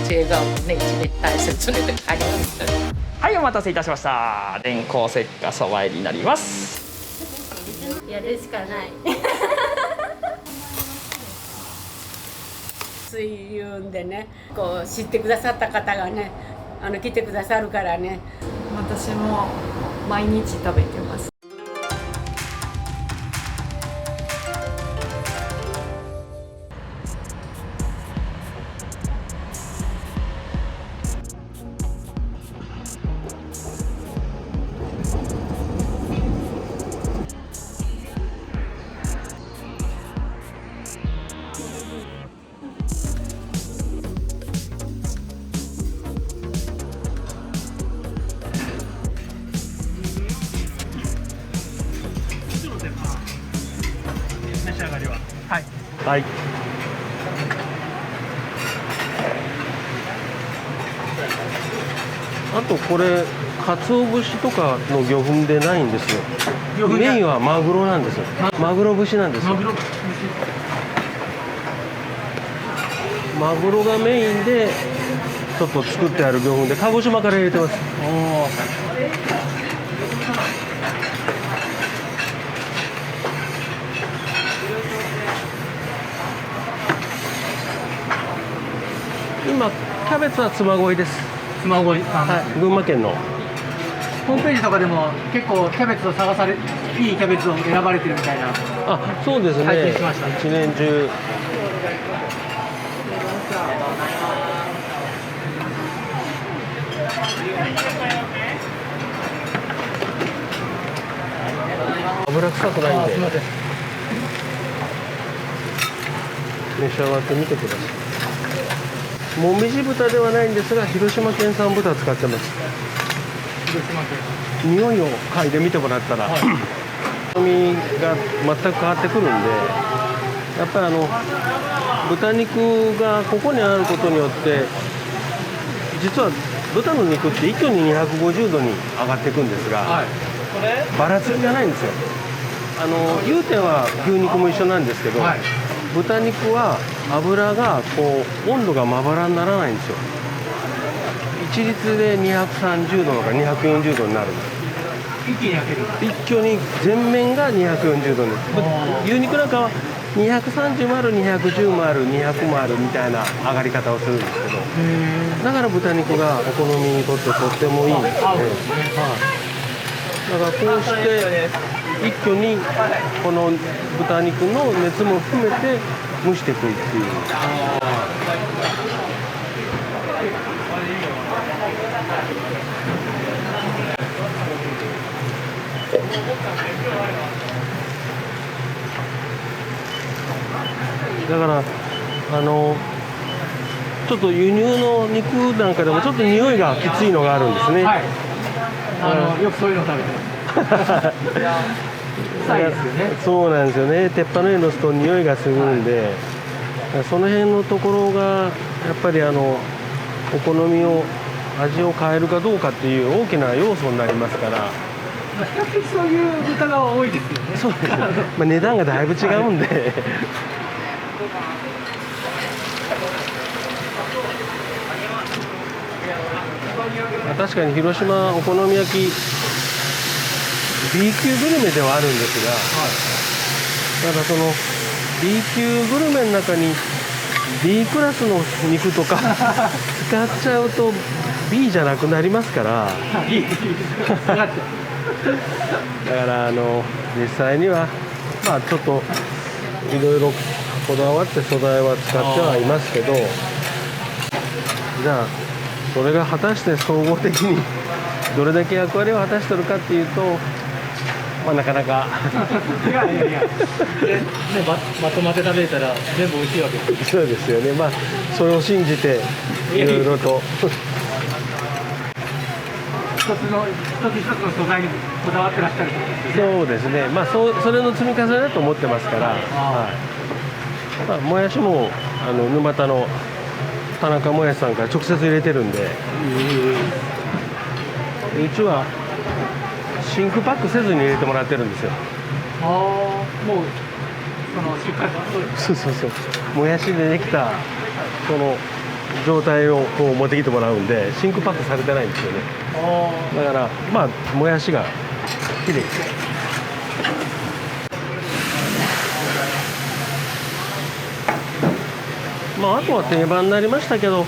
笑顔をね、一年大切にあります。はい、お待たせいたしました。電光石火そば入りになります。やるしかない。そういうんでね、こう知ってくださった方がね、来てくださるからね。私も毎日食べてます。はい。あとこれ鰹節とかの魚粉でないんですよ。メインはマグロなんですよ。マグロ節なんですよ。マグロがメインでちょっと作ってある魚粉で鹿児島から入れてます。今キャベツは嬬恋です。嬬恋さん、はい、群馬県の。ホームページとかでも結構キャベツを探され、いいキャベツを選ばれてるみたいな。あ、そうですね。拝見しました。一年中。油臭くないんで。すみません。召し上がってみてください。もみじ豚ではないんですが、広島県産豚使ってます。広島県。匂いを嗅いでみてもらったら、味が全く変わってくるんで、やっぱり豚肉がここにあることによって、実は豚の肉って一挙に250度に上がっていくんですが、ばらつきがないんですよ。融点は牛肉も一緒なんですけど、豚肉は油がこう温度がまばらにならないんですよ。一律で230度とか240度になるんです。一気に焼ける。一挙に全面が240度に。牛肉なんかは230もある、210もある、200もあるみたいな上がり方をするんですけど、だから豚肉がお好みにとってとってもいいんですね。だからこうして一挙にこの豚肉の熱も含めて蒸していくっていう。だからちょっと輸入の肉なんかでもちょっと匂いがきついのがあるんですね。はい。よくそういうの食べてます。臭いですよね。そうなんですよね。鉄板の上に乗すと匂いがするんで、その辺のところがやっぱりお好みを味を変えるかどうかっていう大きな要素になりますから。比較的そういう豚が多いですよね。そうですね。値段がだいぶ違うんで。確かに広島お好み焼き B 級グルメではあるんですが、ただその B 級グルメの中に B クラスの肉とか使っちゃうと B じゃなくなりますから。だから実際にはまあちょっといろいろこだわって素材は使ってはいますけど、じゃあそれが果たして総合的にどれだけ役割を果たしてるかっていうと、まあなかなかいやまとまって食べたら全部美味しいわけです。そうですよね。まあそれを信じていろいろと一つ一つの素材にこだわってらっしゃるとですね。そうですね。まあそれの積み重ねだと思ってますから、はい。まあもやしも沼田の田中もやしさんから直接入れてるんで、うちは真空パックせずに入れてもらってるんですよ。もうその出荷。そうもやしでできたその状態をこう持ってきてもらうんで真空パックされてないんですよね。だからまあもやしがきれいです。まああとは定番になりましたけど、もう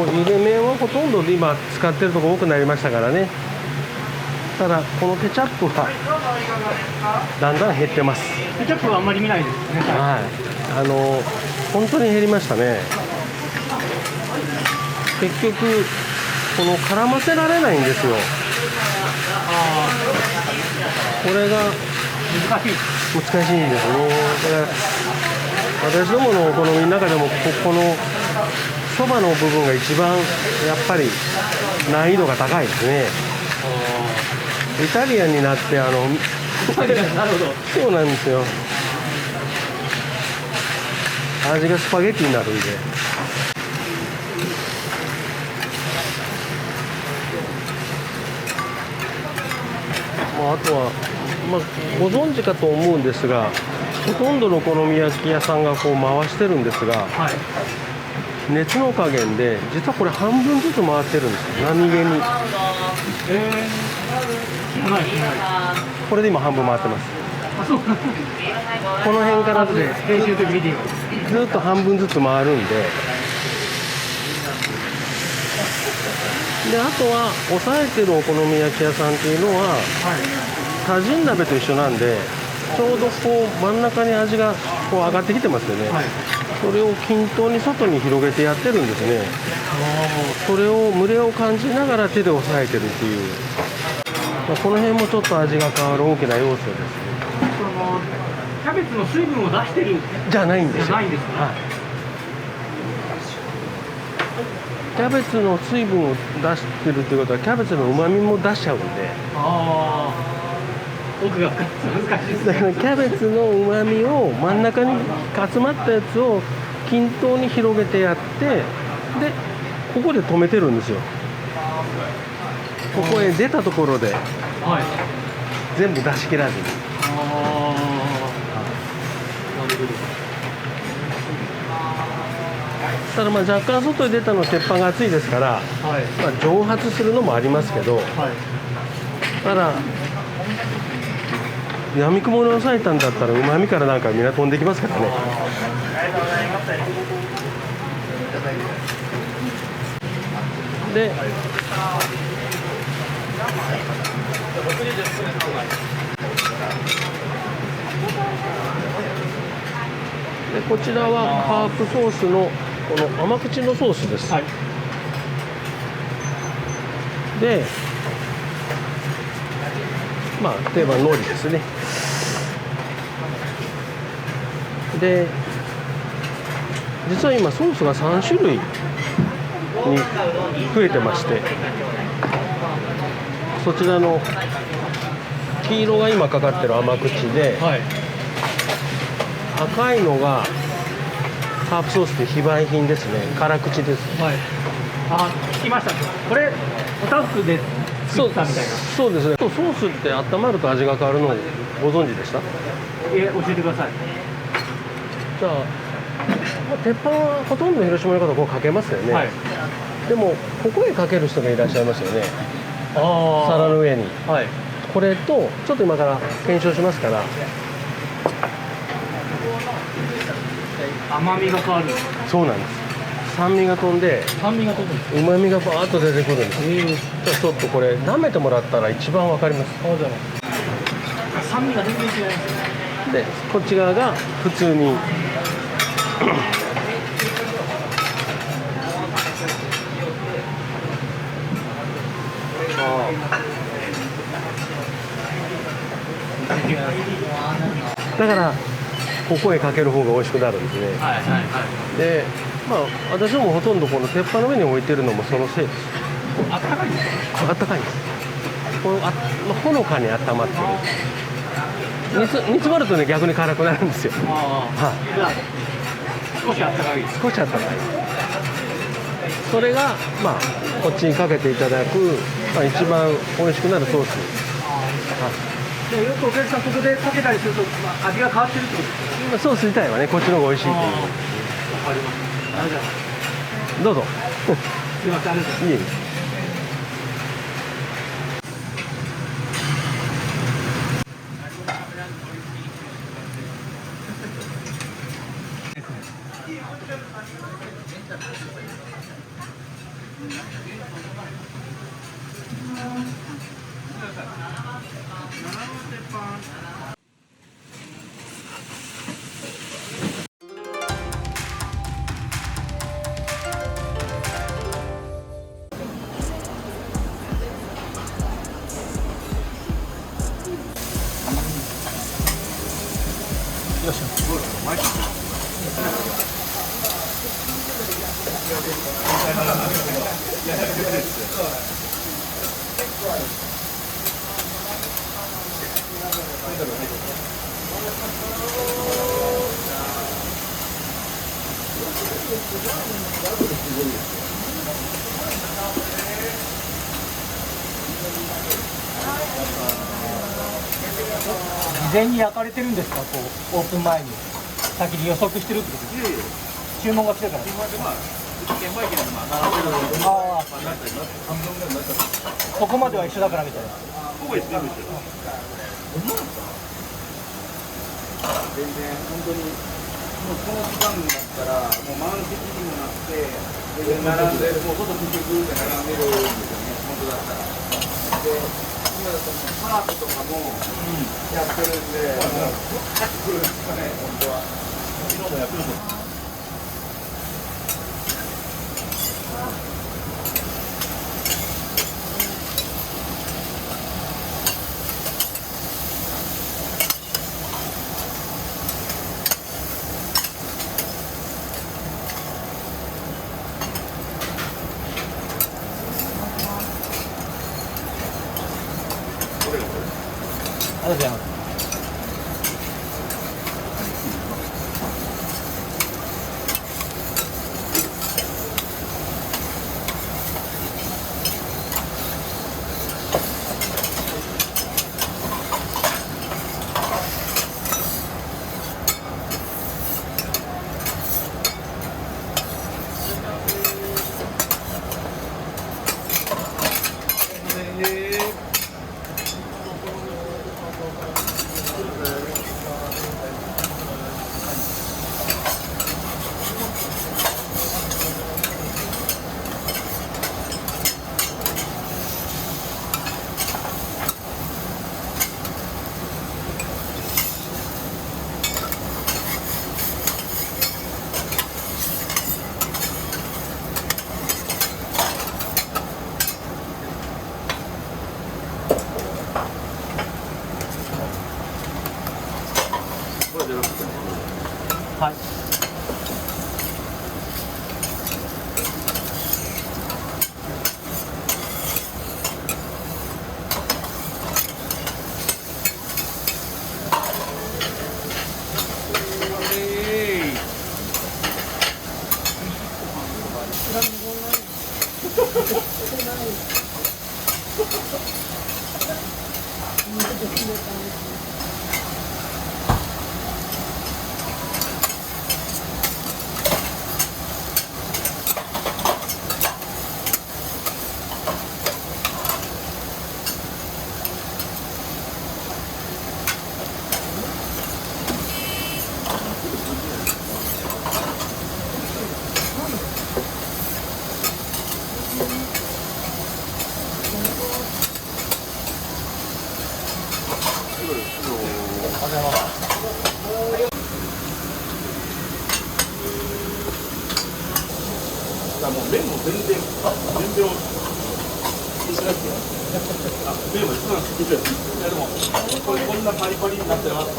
茹で麺はほとんど今使ってるとこ多くなりましたからね。ただこのケチャップがだんだん減ってます。ケチャップはあんまり見ないですね。はい、本当に減りましたね。結局この絡ませられないんですよ。これが難しい。難しいんですね。だから私どものお好みの中でもこのそばの部分が一番やっぱり難易度が高いですね。イタリアンになってなるほど。そうなんですよ。味がスパゲッティになるんで。あとは、ご存知かと思うんですが、ほとんどのお好み焼き屋さんがこう回してるんですが、熱の加減で実はこれ半分ずつ回ってるんですよ、何気に。これで今半分回ってます。この辺からず練習の時見てみます。ずっと半分ずつ回るんで、あとは押さえてるお好み焼き屋さんっていうのは、多人鍋と一緒なんで、ちょうどこう真ん中に味がこう上がってきてますよね。それを均等に外に広げてやってるんですね。それを蒸れを感じながら手で押さえてるっていう、この辺もちょっと味が変わる大きな要素ですね。キャベツの水分を出してるじゃないんですよ。ないんですね。キャベツの水分を出してるっていうことはキャベツの旨味も出しちゃうんで、奥が難しいですね。だからキャベツの旨味を真ん中に集まったやつを均等に広げてやって、でここで止めてるんですよ。ここへ出たところで全部出し切らずに。ただ若干外に出たの鉄板が熱いですから、蒸発するのもありますけど、ただ闇雲に抑えたんだったらうまみからなんかみんな飛んできますからね。でこちらはハープソースのこの甘口のソースです。で、定番海苔ですね。で、実は今ソースが3種類に増えてまして、そちらの黄色が今かかってる甘口で、赤いのがハープソースで非売品ですね。辛口です。聞きました。これおたふくで作ったみたいな。そうですね。ソースって温まると味が変わるのをご存知でした？教えてください。じゃあ、鉄板はほとんど広島の方こうかけますよね。でもここへかける人がいらっしゃいますよね。皿の上に。これとちょっと今から検証しますから。甘みが変わる。そうなんです。酸味が飛んで、旨味がバーッと出てくるんです。じゃあちょっとこれ舐めてもらったら一番わかります。酸味が全然違いますね。で、こっち側が普通にだからここへかける方が美味しくなるんですね。で、私もほとんどこの鉄板の上に置いてるのもそのせいです。あったかいんですか？あったかいんです。このほのかに温まってる。煮詰まるとね、逆に辛くなるんですよ。少しあったかい。少しあったかい。それがこっちにかけていただく、一番美味しくなるソース。よくお客さんここでかけたりすると、味が変わってるってことですか？ソース自体はね、こっちの方が美味しいっていう。わかります。どうぞ。すいません、ありがとうございます。いえ。事前に焼かれてるんですか、こうオープン前に先に予測してるってことですか。注文が来てから。ああ、ここまでは一緒だからみたいな。全然本当にもうこの時間になったらもう満席にもなって並んでるもう外ピクピクって並んでるんですよね、本当だったら。で今だとパークとかもやってるんで、もう来るんですかね、本当は。昨日もやってるんです。ありがとうございます。はい。もう麺も全然一緒だっけ。あ、麺も一緒なんです。いやでもこんなパリパリになってます。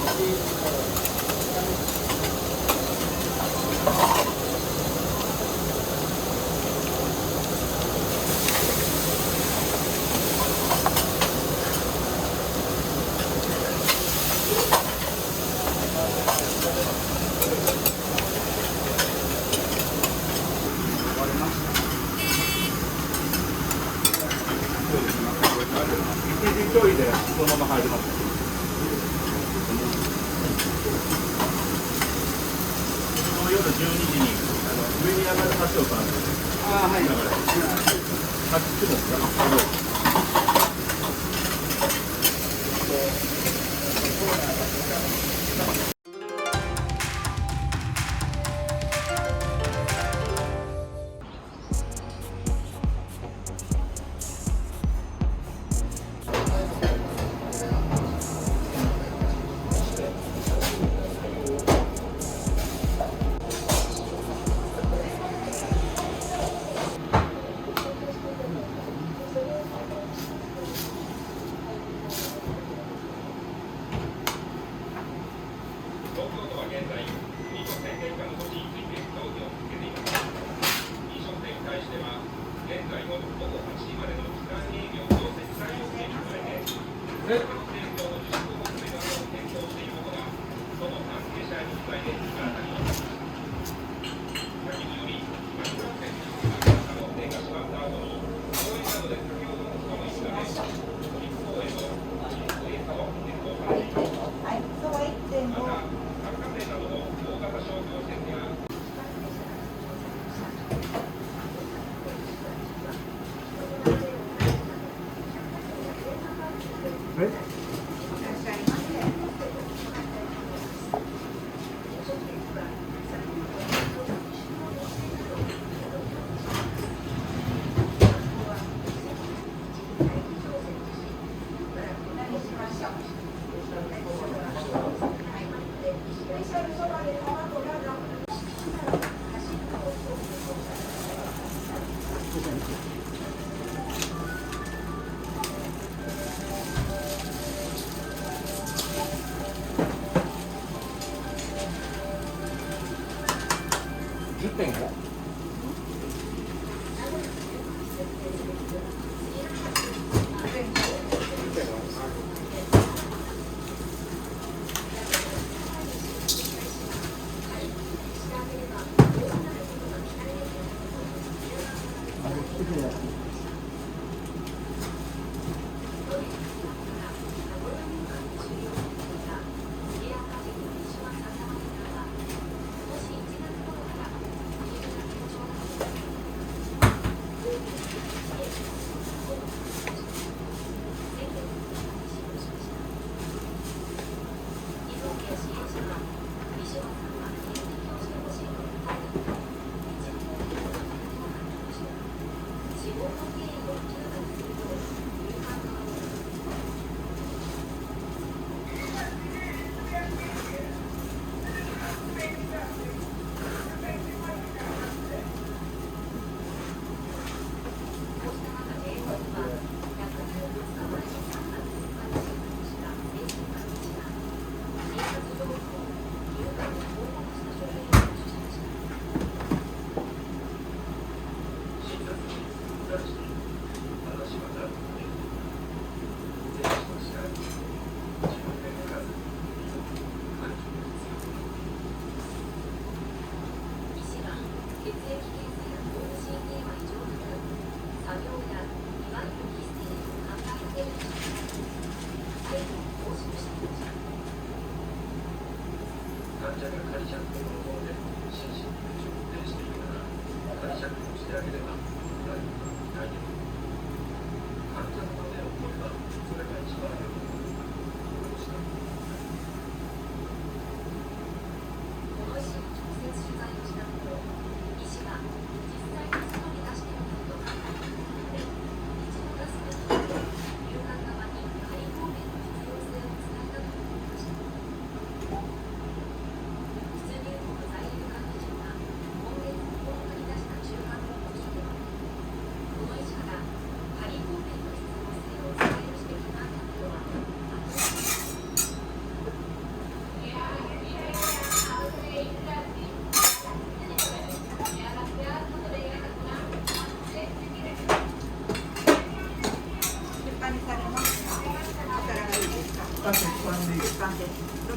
1時ちょいでそのまま入ります。夜12時に上に上がる橋をさん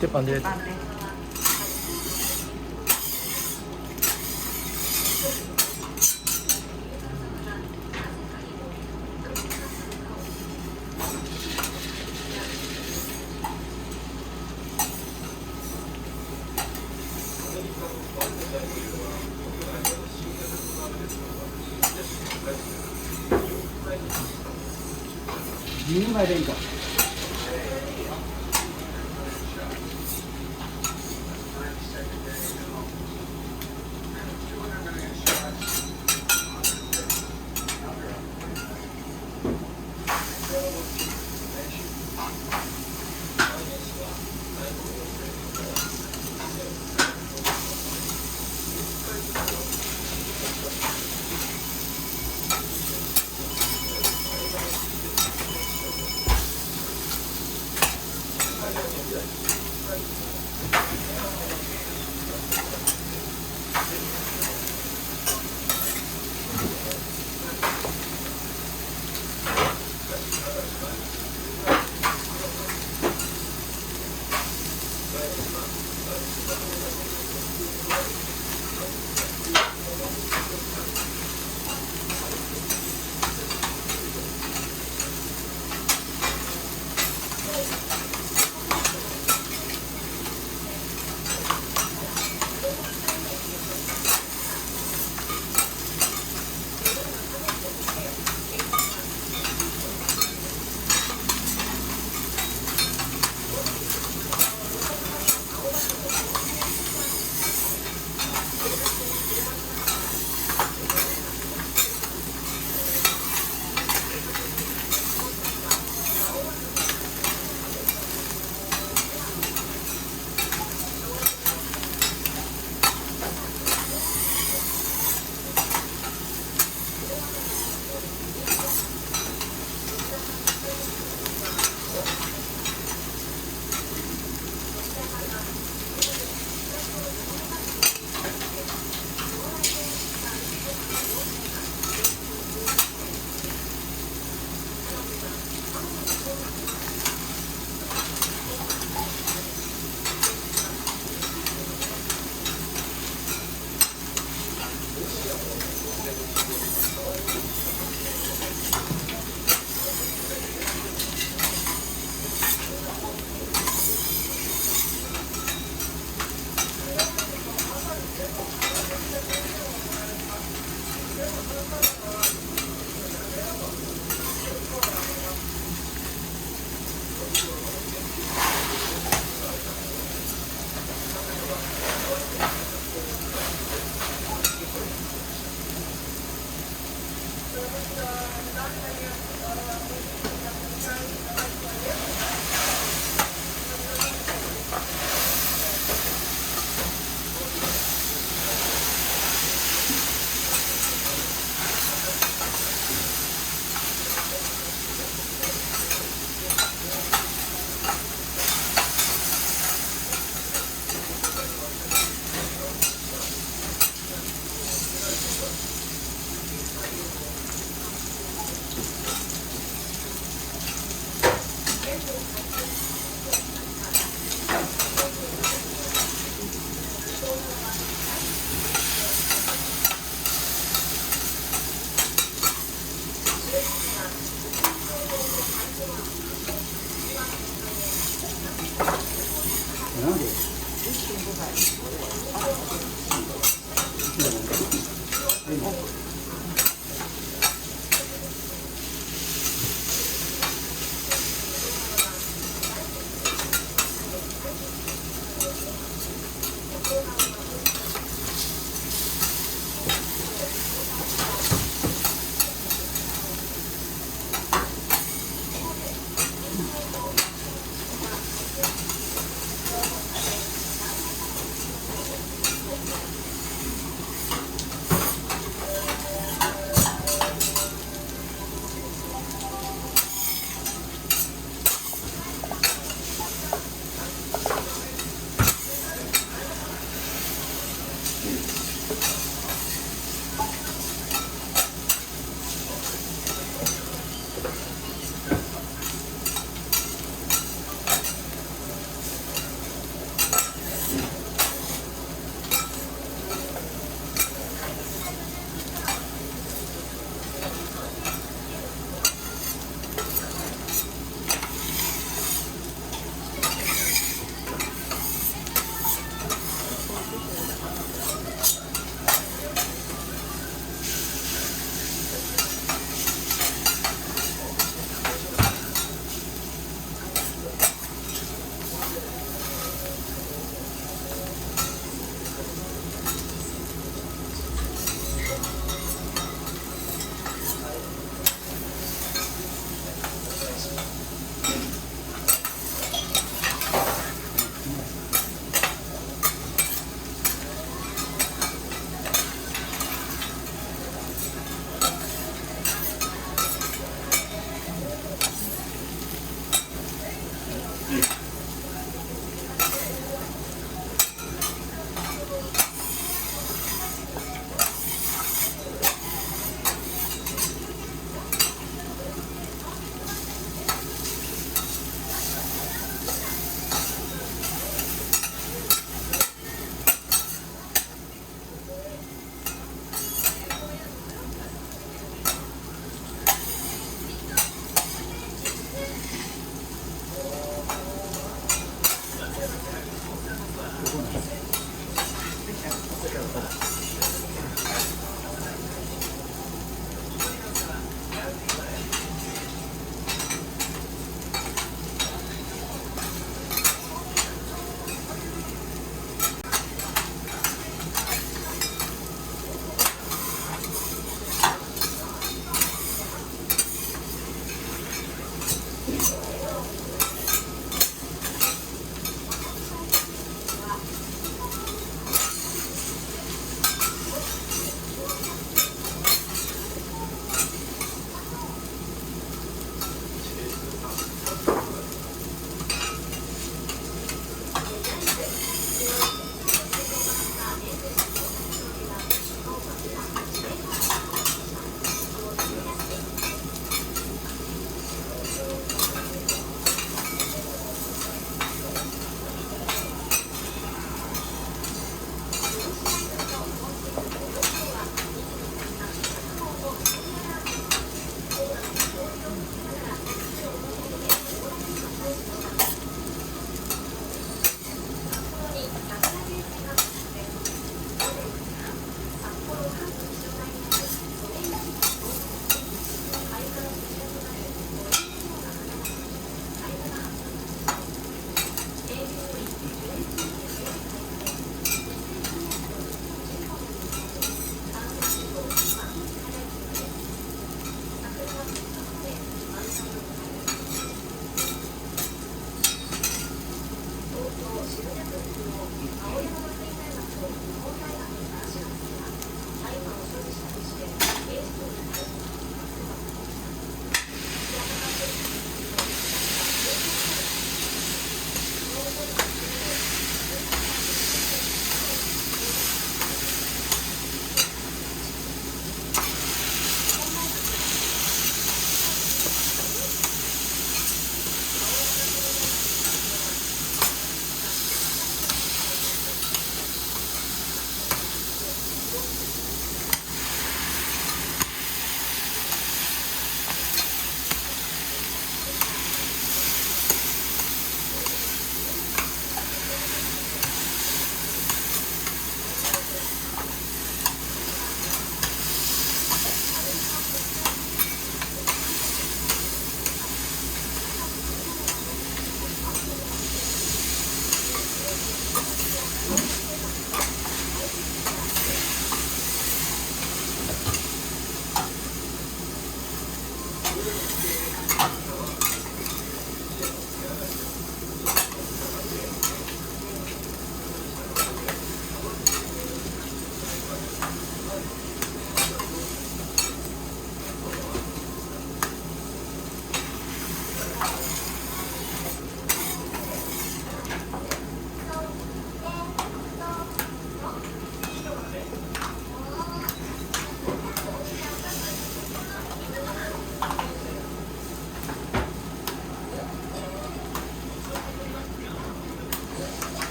鉄板で。2枚でいいか。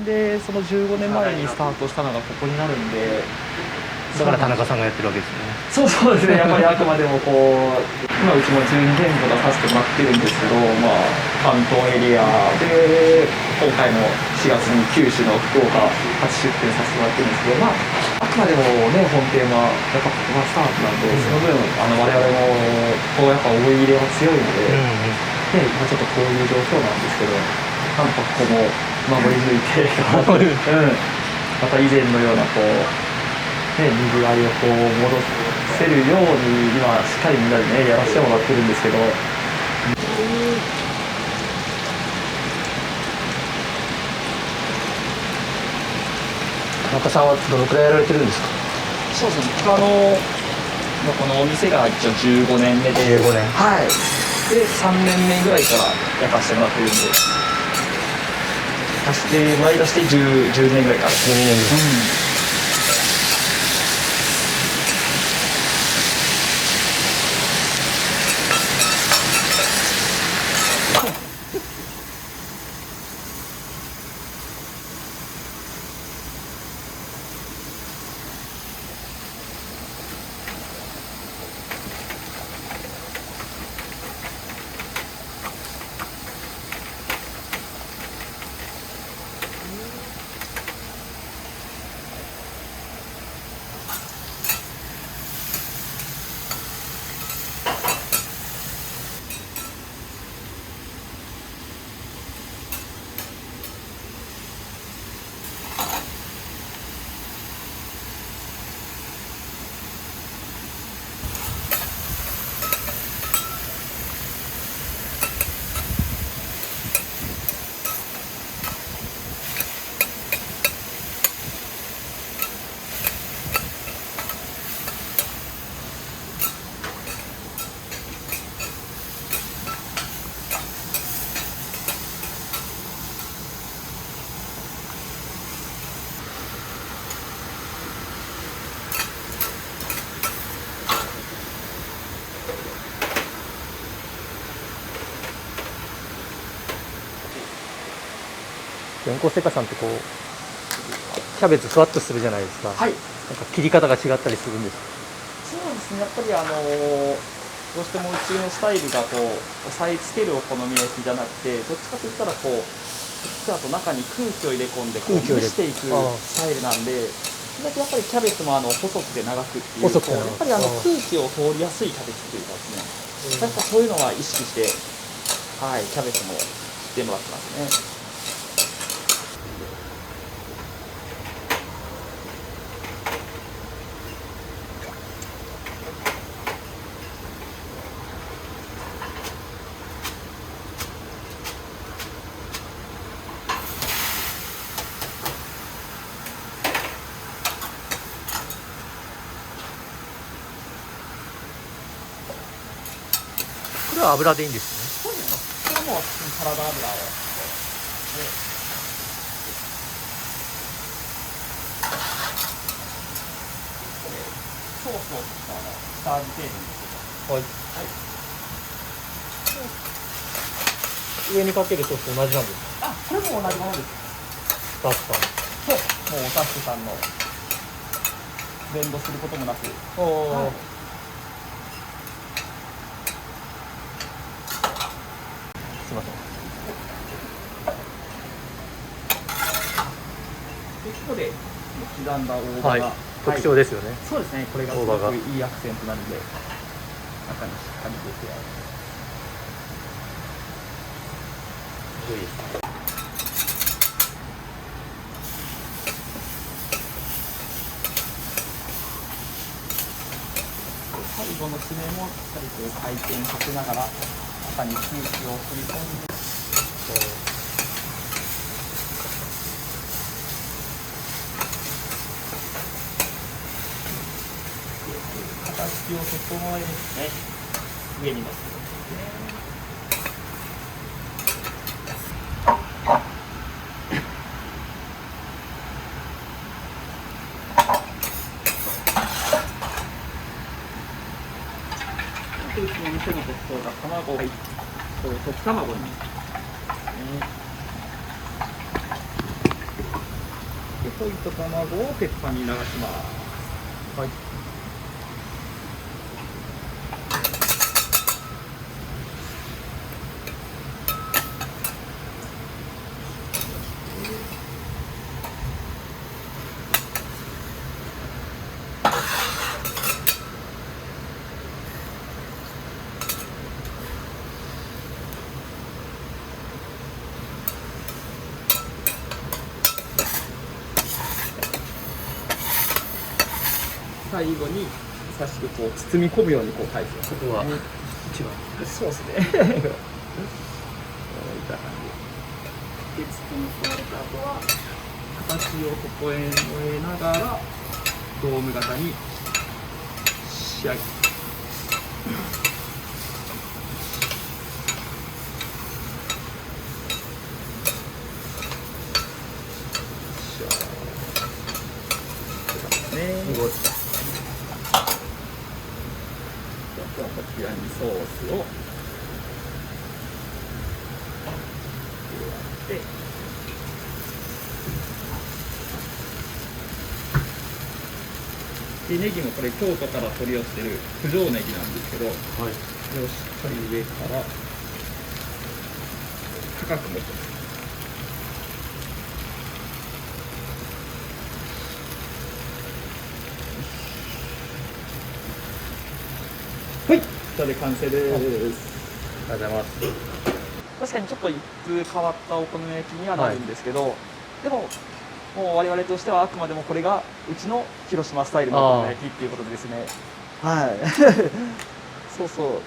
でその15年前にスタートしたのがここになるんで、だから田中さんがやってるわけですね。そうですね、やっぱりあくまでもこう、今うちも12店舗出させてもらってるんですけど、関東エリアで、今回の4月に九州の福岡初出店させてもらってるんですけど、あくまでもね、本店はやっぱここがスタートなんで、その分、我々もこうやっぱ思い入れは強いので、今ちょっとこういう状況なんですけど、なんとかここも守り抜いて、また以前のようなこう、にぎわいをこう戻せるように今しっかりみんなでねやらせてもらってるんですけど、田中さんはどのくらいやられてるんですか？そうですね、このお店が一応15年目で、15年、はい、で3年目ぐらいからやらせてもらってるんで、足して毎出して10年ぐらいから12年ぐらい。電光石火さんってこうキャベツふわっとするじゃないですか。はい、なんか切り方が違ったりするんですか？そうですね、やっぱりどうしてもうちのスタイルがこう押さえつけるお好み焼きじゃなくて、どっちかといったらこうあと中に空気を入れ込んでこう蒸していくスタイルなんで、それだけやっぱりキャベツも細くて長くっていう細くてやっぱり空気を通りやすいキャベツっていうかですね、やっぱそういうのは意識して、はい、キャベツも切ってもらってますね。これは油でいいんですね。そうですね。これはもうサラダ油を。ソースを下味程度にですはい。上にかけるソースと同じなんですか？あ、これも同じものです。スタッフさん。そう、もうおタッフさんの連動することもなく。はい。すみません。でここで刻んだ大葉が、はい、特徴ですよね。そうですね。これがすごくいいアクセントなので、中にしっかり出てある。いいですね。最後の締めもしっかりこう回転させながら中に空気を送り込んで、形を整えですね。上に乗せてですね。うちの店の特徴が卵が溶き卵に、溶いた卵を鉄板に流します。はい。最後に優しくこう包み込むようにこう返す。ここは一番。そうですね。こういった感じ。で包み込まれた後は形を整えながらドーム型に仕上げます。こちらにソースを加えて、でネギもこれ京都から取り寄せてる九条ネギなんですけど、はい、これをしっかり上から高く持ってます。はい、こちらで完成です。ありがとうございます。確かにちょっと一風変わったお好み焼きにはなるんですけど、でももう我々としてはあくまでもこれがうちの広島スタイルのお好み焼きっていうことでですね。はい。そうそう。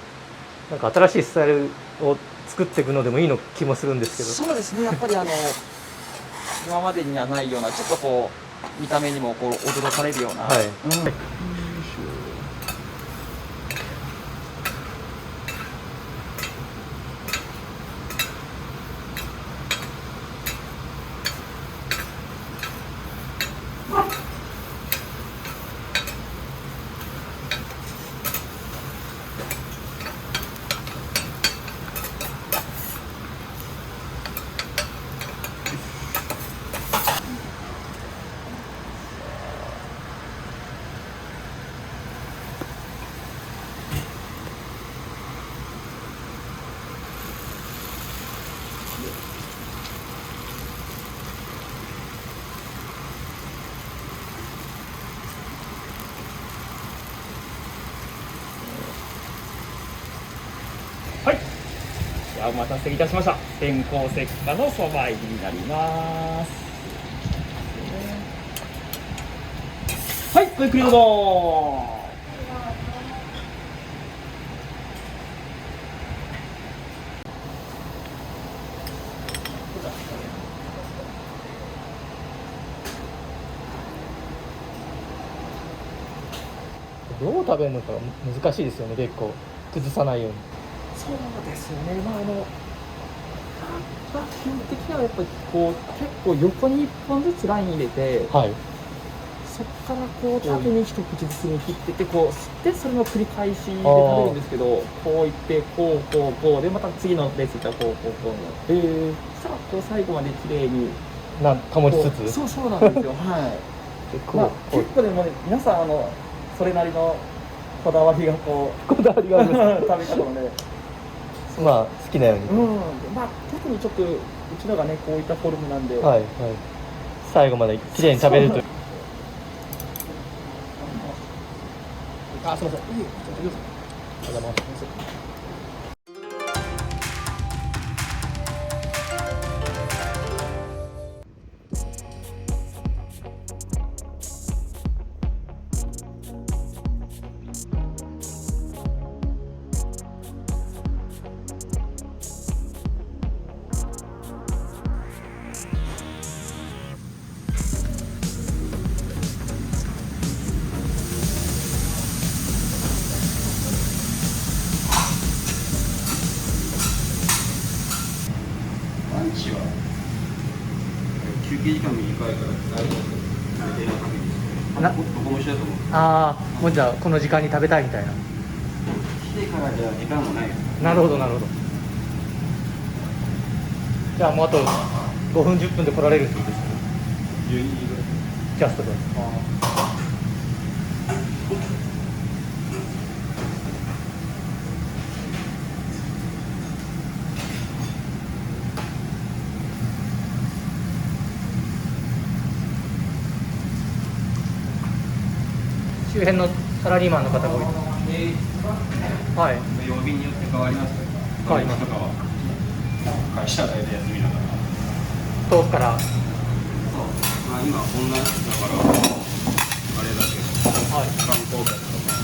なんか新しいスタイルを作っていくのでもいいの気もするんですけど。そうですね。やっぱり今までにはないようなちょっとこう見た目にもこう驚かれるような。はい。はい、じゃあお待たせいたしました。天候石化のそば入りになります。はい、ごゆっくりどうぞ。どう食べるのか難しいですよね、結構崩さないように。そうですよね。基本的にはやっぱりこう結構横に1本ずつライン入れて、はい、そこからこう縦に一口ずつに切っててこう吸ってそれの繰り返しで食べるんですけど、こういってこうでまた次のレースいったらこうそしたらこう最後まで綺麗に保ちつつ。そうなんですよ。はい。結構でもね、皆さんそれなりのこだわりがこだわりがあります食べ方もね。まあ好きなように。特にちょっとうちのがねこういったフォルムなんで。はいはい。最後まで綺麗に食べると。あ、すみません。ありがとうございます。休憩時間短いから最後食べてなかったり僕も一緒だと思う。ああ、もうじゃあこの時間に食べたいみたいな。来てからじゃ時間もないよ。なるほどなるほど。じゃあもうあと5分10分で来られるってことですか。12時ぐらい。ジャストで。周辺のサラリーマンの方が多い。はい。曜日によって変わります。変わります。とかは会社内で休みだから。遠くから。そう。まあ今こんなだからあれだけど、はい。観光客とか。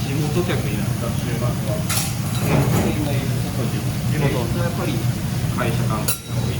地元客になった週末は、地元やっぱり会社関係が多い。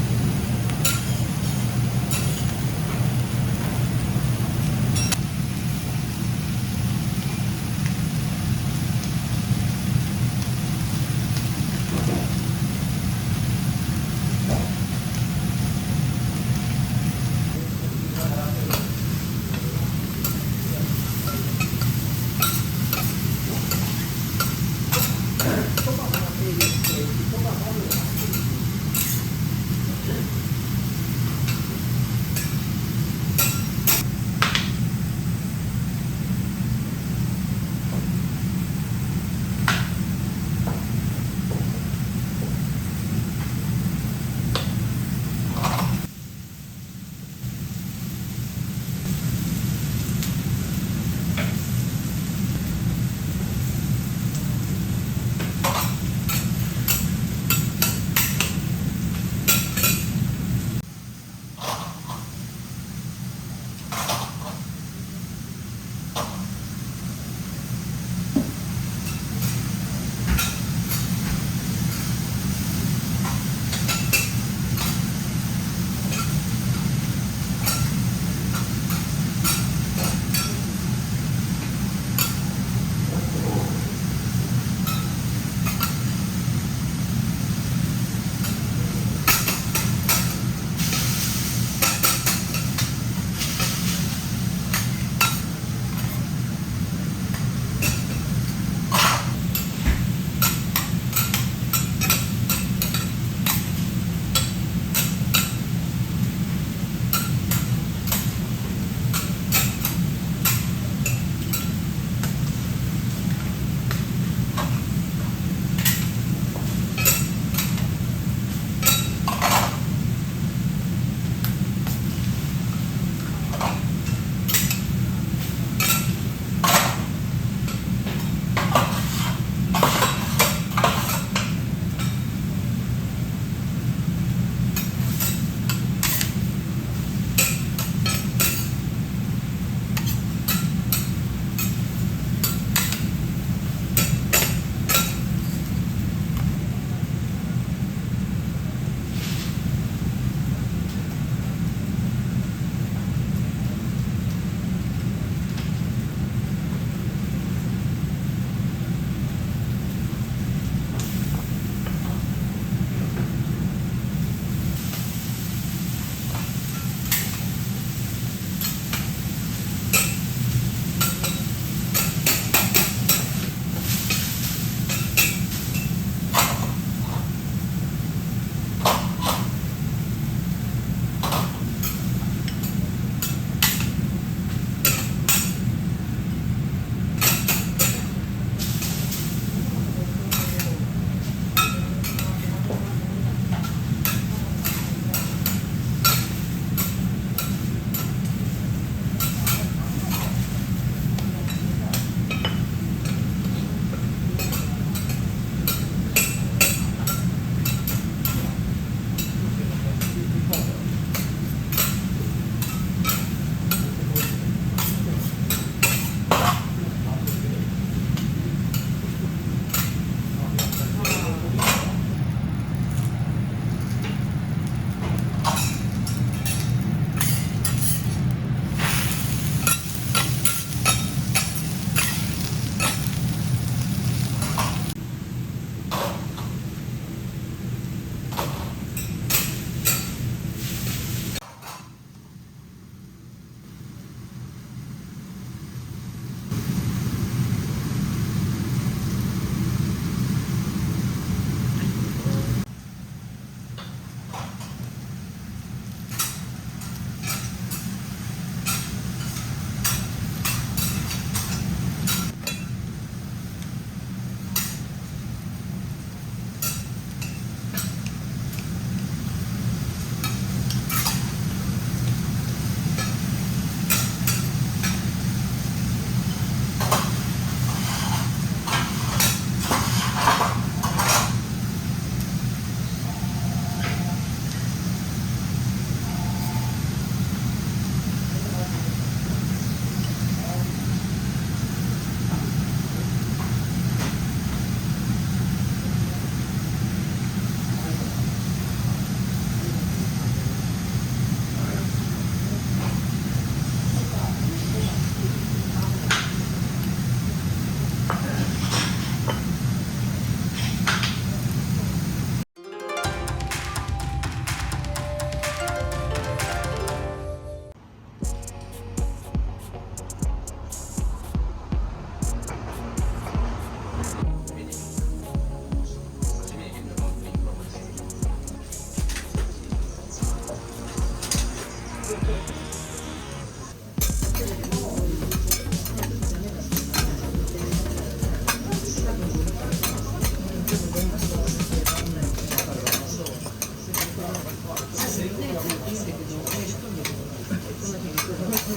こ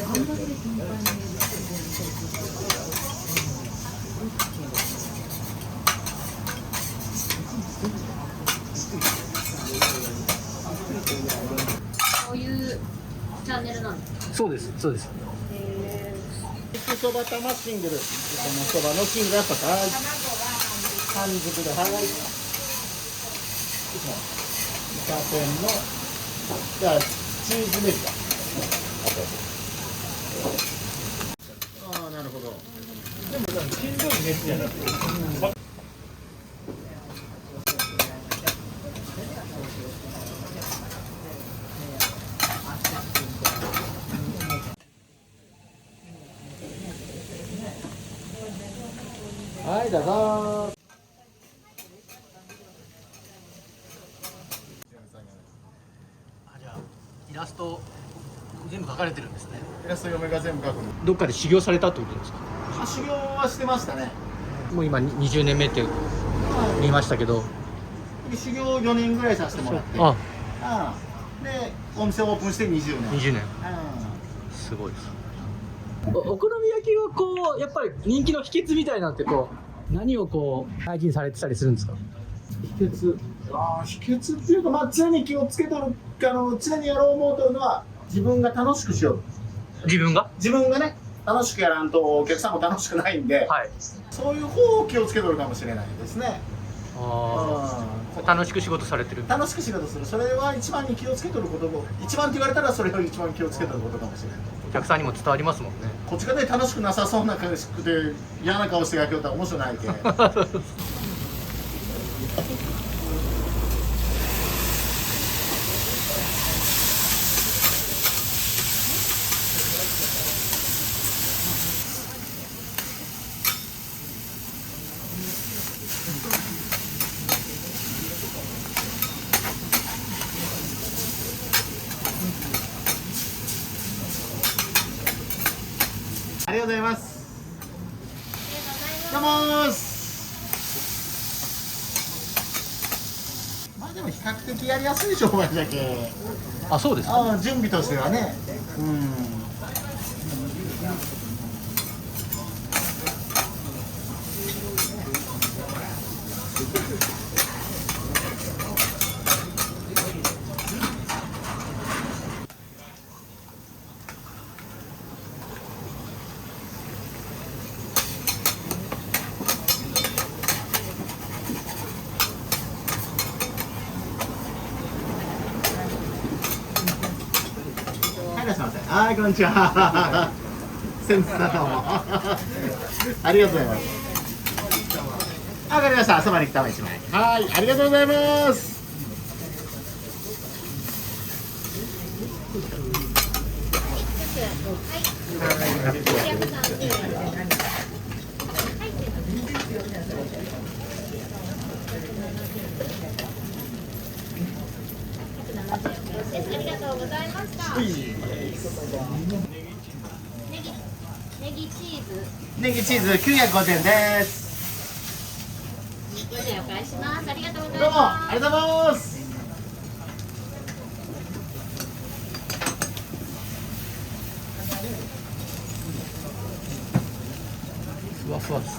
ういうチャンネルなんですか？そうですそうです。そば玉シングル、このそばのシングルやっぱ半熟で早い。200円のじゃあチーズネギだ。ああなるほど。でもしんどい熱じゃなくて。はいどうぞ。じゃあイラスト全部描かれてるんですね。イラスト嫁が全部描くの。どっかで修行されたってことですか？修行はしてましたね。もう今20年目って言いましたけど。修行4年ぐらいさせてもらって。あ、でお店オープンして20年。20年。すごいです。お好み焼きはこうやっぱり人気の秘訣みたいなってこう何をこう大事にされてたりするんですか？秘訣っていうか、まあ、常に気をつけとる常にやろう思うとるのは自分が楽しくしよう。自分がね楽しくやらんとお客さんも楽しくないんで、はい、そういう方を気をつけとるかもしれないですね。楽しく仕事されてる。楽しく仕事する、それは一番に気をつけとることも、一番って言われたらそれを一番気をつけとることかもしれない。お客さんにも伝わりますもんね。こっちがね楽しくなさそうな感じで嫌な顔して焼きよったら面白ないけん。ありがとうございます。どうもーす。まあでも比較的やりやすい商売だけ。あ、そうですか。準備としてはね。いらっしゃいませ。はい、こんにちは。先日だどうも。ありがとうございます。わかりました。そばに来たま一枚。はい、ありがとうございます。ありがとうございました。ネギチーズ950円です。お返しします。ありがとうございます。どうもありがとうございます。ふわふわです。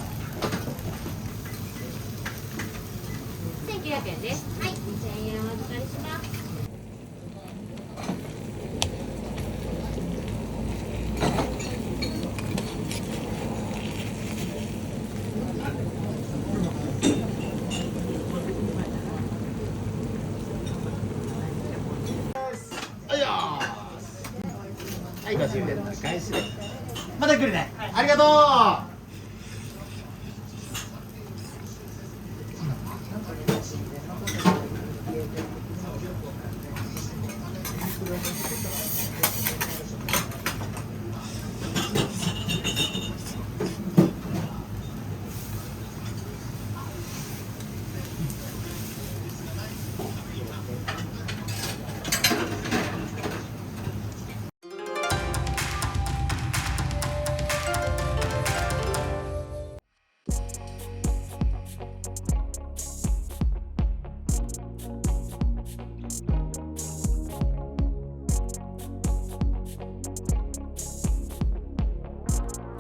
1900円です。はい、2000円お預かりします。はい、50円の返しで。また来るね。ありがとう。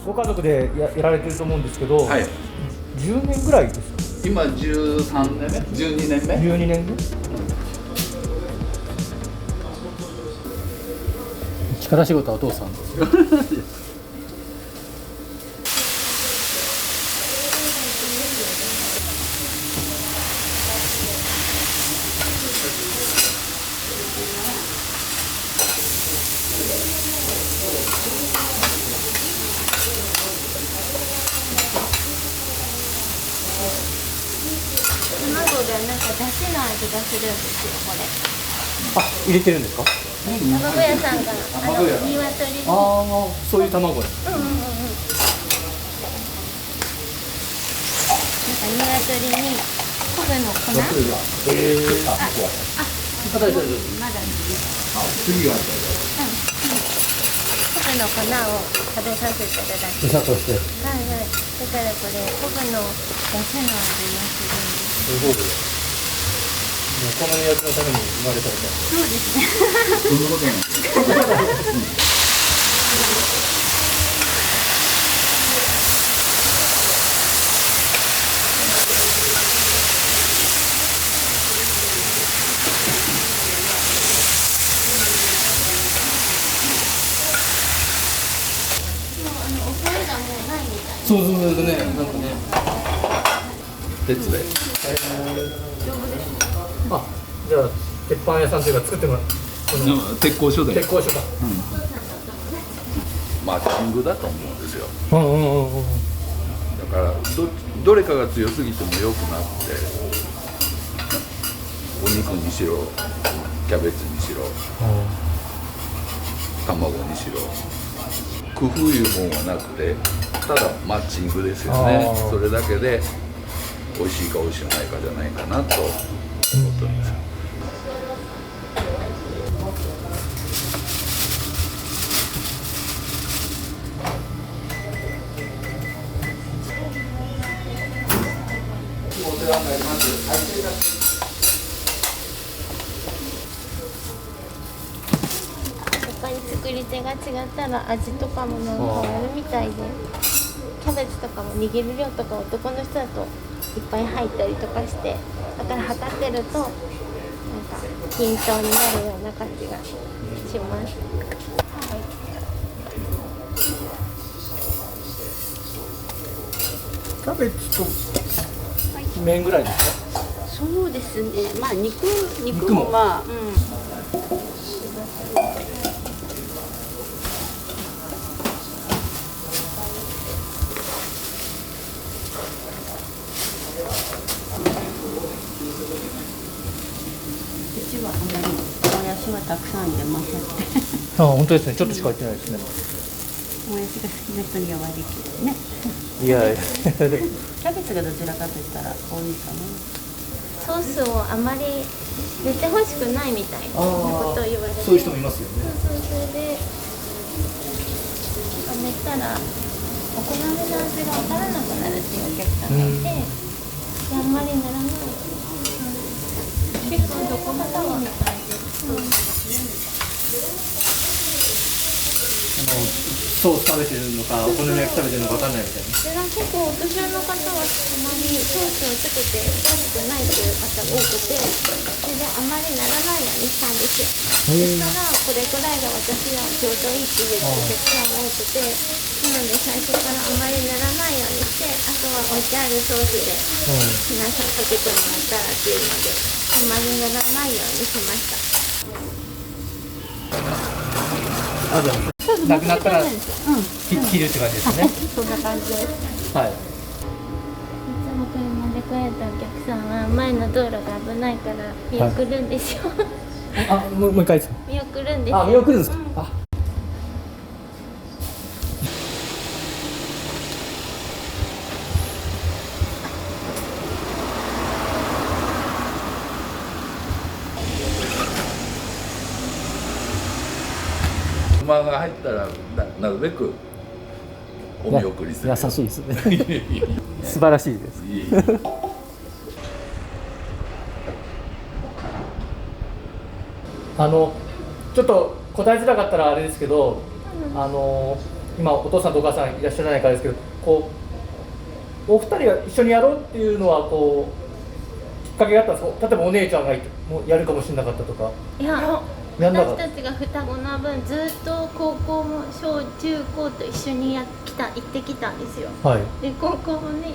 ご家族でやられてると思うんですけど、はい、 10年ぐらいですか？今13年目12年目12年目。力仕事はお父さんですよ。卵がなんか出汁の味がするんですよ、これ。あ、入れてるんですか？卵屋さんが鶏に。ああ、そういう卵。なんか鶏に昆布の粉。まだ次は昆布の粉を食べさせていただき。餌として。はいはい。だからこれ昆布の出汁の味がするんです。すごい。もうこのやつのために生まれたみたいな。そうですね。どんなことなんですか？お声がもうないみたい。そうね、なんかね。鉄であ、じゃあ鉄板屋さんというか作ってもらう。鉄工所で鉄工所か。マッチングだと思うんですよ。だからどれかが強すぎても良くなって、お肉にしろキャベツにしろ卵にしろ工夫いうもんはなくて、ただマッチングですよね。それだけで美味しいか美味しくないかじゃないかなと思ってます。お世話になります。やっぱり作り手が違ったら味とかもなんか変わるみたいで、キャベツとかも握る量とか男の人だといっぱい入ったりとかして、だから測ってるとなんか均等になるような感じがします。キャベツと麺ぐらいですか？そうですね。まあ肉もまあ、うちはあんまりもやしはたくさん入れません。あ、本当ですね。ちょっとしか入ってないですね。もやしが好きな人には悪いけどね。いやいや。キャベツがどちらかといったら多いかな。ソースをあまり入れてほしくないみたいなことを言われて、そういう人もいますよね。それでめったらお好みの味が分からなくなるっていうお客さんがいて、であんまりならない。結構どこが多いみたいです。ソース食べてるのか、お好み焼き食べてるのか分かんないみたいな。で結構お年寄りの方はあまりソースをつけて食べてないっていう方が多くて、それであまりならないようにしたんですよ。そしたらこれくらいが私はちょうどいいって言うお客さんも多くて、なので最初からあまりならないようにして、あとは置いてあるソースで皆さんかけてもらったらっていうので、あまりならないようにしました。あ、じゃあなくなったら切るって感じですね。そんな感じです。はい。いつも車で来られたお客さんは前の道路が危ないから見送るんですよ。あ、もう一回ですか？見送るんですよ。あ、見送るんですか？あ。車が入ったらなるべくお見送りする。優しいですね。素晴らしいです。いえいえ。ちょっと答えづらかったらあれですけど、今お父さんとお母さんいらっしゃらないからですけど、こうお二人が一緒にやろうっていうのはこうきっかけがあったんですか？例えばお姉ちゃんがもうやるかもしれなかったとか。いや、やんなかった。私たちが双子な分ずっと高校も小中高と一緒に行ってきたんですよ。はい。で高校もね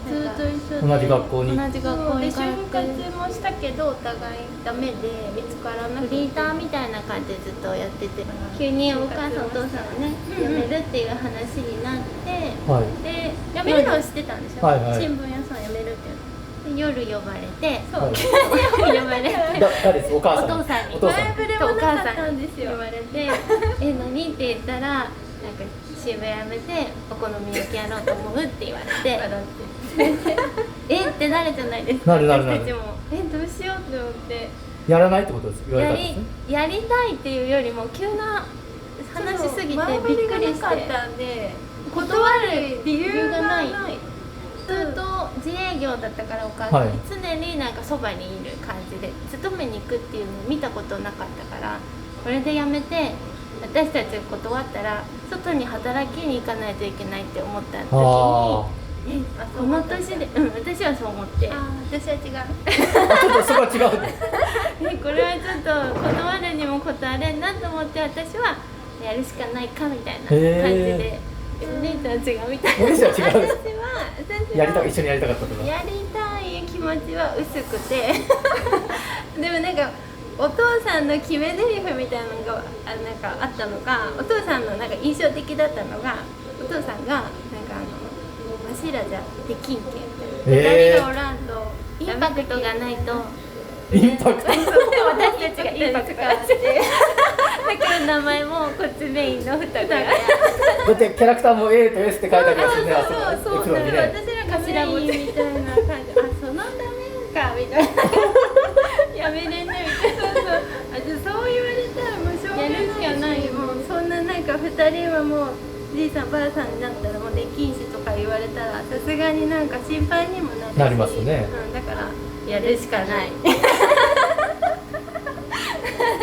ずっと一緒で同じ学校に。同じ学校に通就って活もしたけどお互いダメで見つからなくてフリーターみたいな感じでずっとやってて、急にお母さんお父さんがね辞めるっていう話になって、はい。で辞めるのを知ってたんですよ、はいはい新聞屋さん辞めるっていうので夜呼ばれて、そうはい呼ばれて誰です？お母さん。お父さんにお父さん。前触れもなかったんですよ言われて「え何?」って言ったら「なんか新聞やめてお好み焼きやろうと思う」って言われてえってなるじゃないですか。なるなるなる私たちもどうしようって思ってやらないってことです。言われたんですね。やりたいっていうよりも急な話しすぎてびっくりして前触れがなかったんで断る理由がない。ずっと自営業だったからお母さん、はい常になんかそばにいる感じで勤めに行くっていうのを見たことなかったから、これでやめて私たちが断ったら外に働きに行かないといけないって思った時にこの年で、私はそう思って私は違うちょっとそこは違うね。これはちょっと断るにも断れんなと思って私はやるしかないかみたいな感じで。お姉ちゃん違うみたいな。お姉ちゃん違う。私は一緒にやりたかったとか。やりたい気持ちは薄くてでもなんかお父さんの決め台詞みたいなのがなんかあったのが、お父さんのなんか印象的だったのが、お父さんがなんかわしらじゃできんけん、2人がおらんとインパクトがないとインパクト。私たちがインパクトがあってだから名前もこっちメインの双子がだってキャラクターも A と S って書いてありますよね。あそこそうエプロンにね。私らが頭文字みたいな感じそのためかみたいなやめれんねみたいなそう言われたらもうしょうがないやるしかないよ。もうそんななんか2人はもうじいさんばあさんになったらもうできんしとか言われたらさすがになんか心配にもなるし、なりますよね。だからやるしかないっ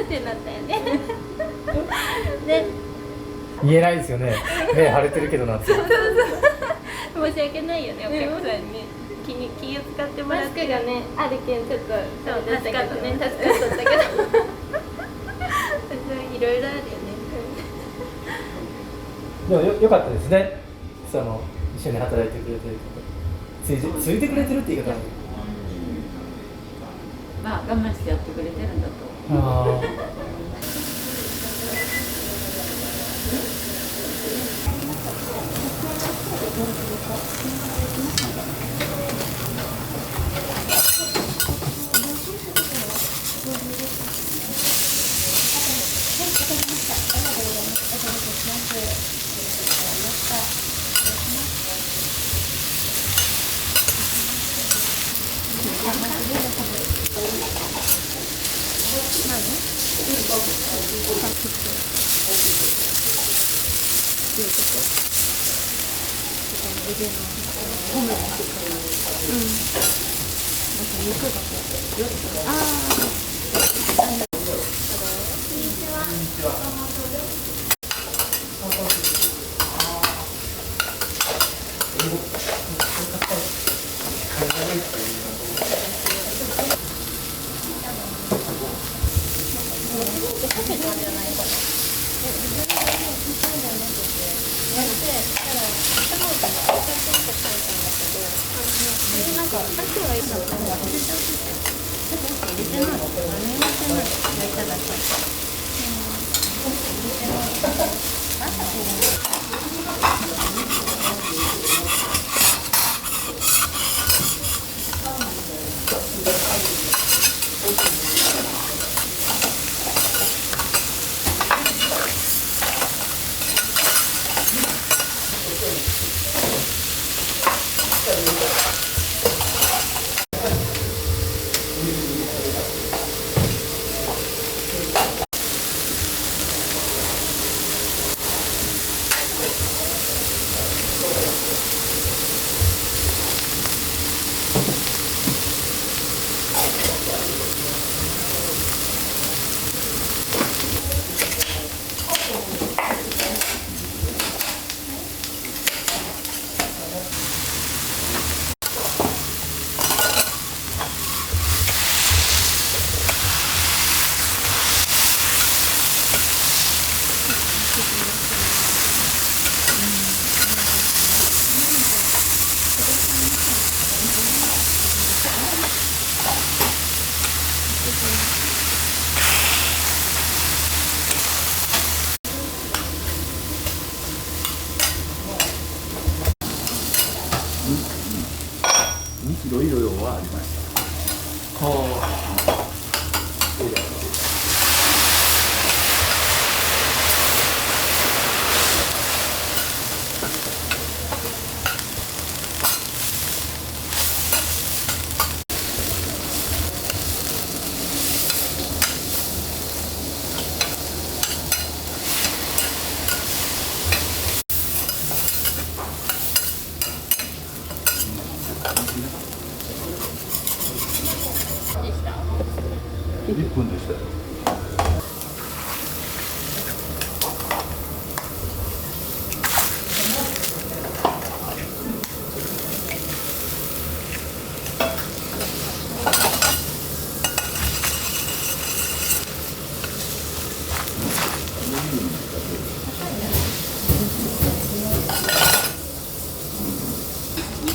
てなったよねで言えないですよね。目腫れてるけどなんて。申し訳ないよねお客さんに気を使ってもらってマスクがねあるけんちょっとそう助かったね助かったけどいろいろあるよねでもよかったですね。その一緒に働いてくれてる方、ついてくれてるって言い方。まあ我慢してやってくれてるんだと。あいろいろはありました。1分でしたよ。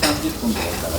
30分ぐらいから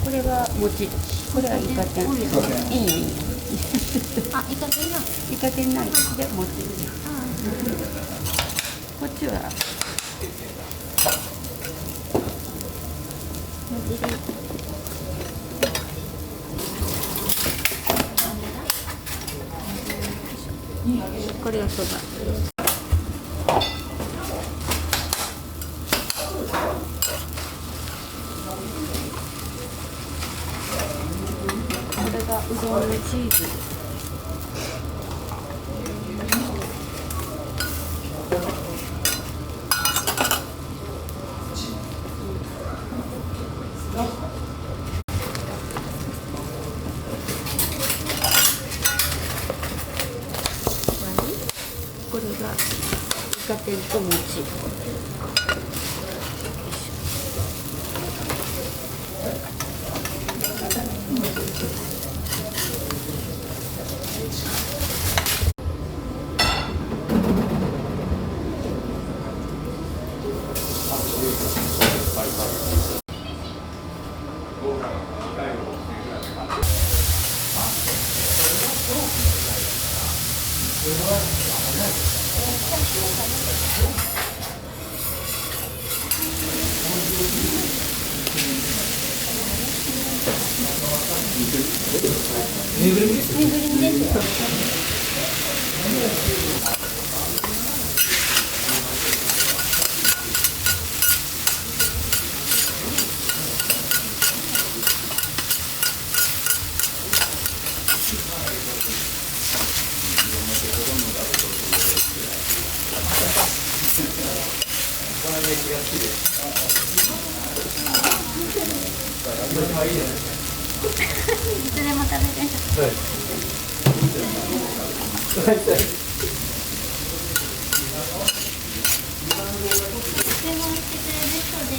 これは餅、これはイカ天。いいよいいよ。あ、イカ天な。イカ天ないで餅。こっちは。これがそば。これがうどんのチーズ。これがイカ天と餅。ぬいぐるみです。ぬいぐるみですよ。いつでも食べれる。注文してくれる人で。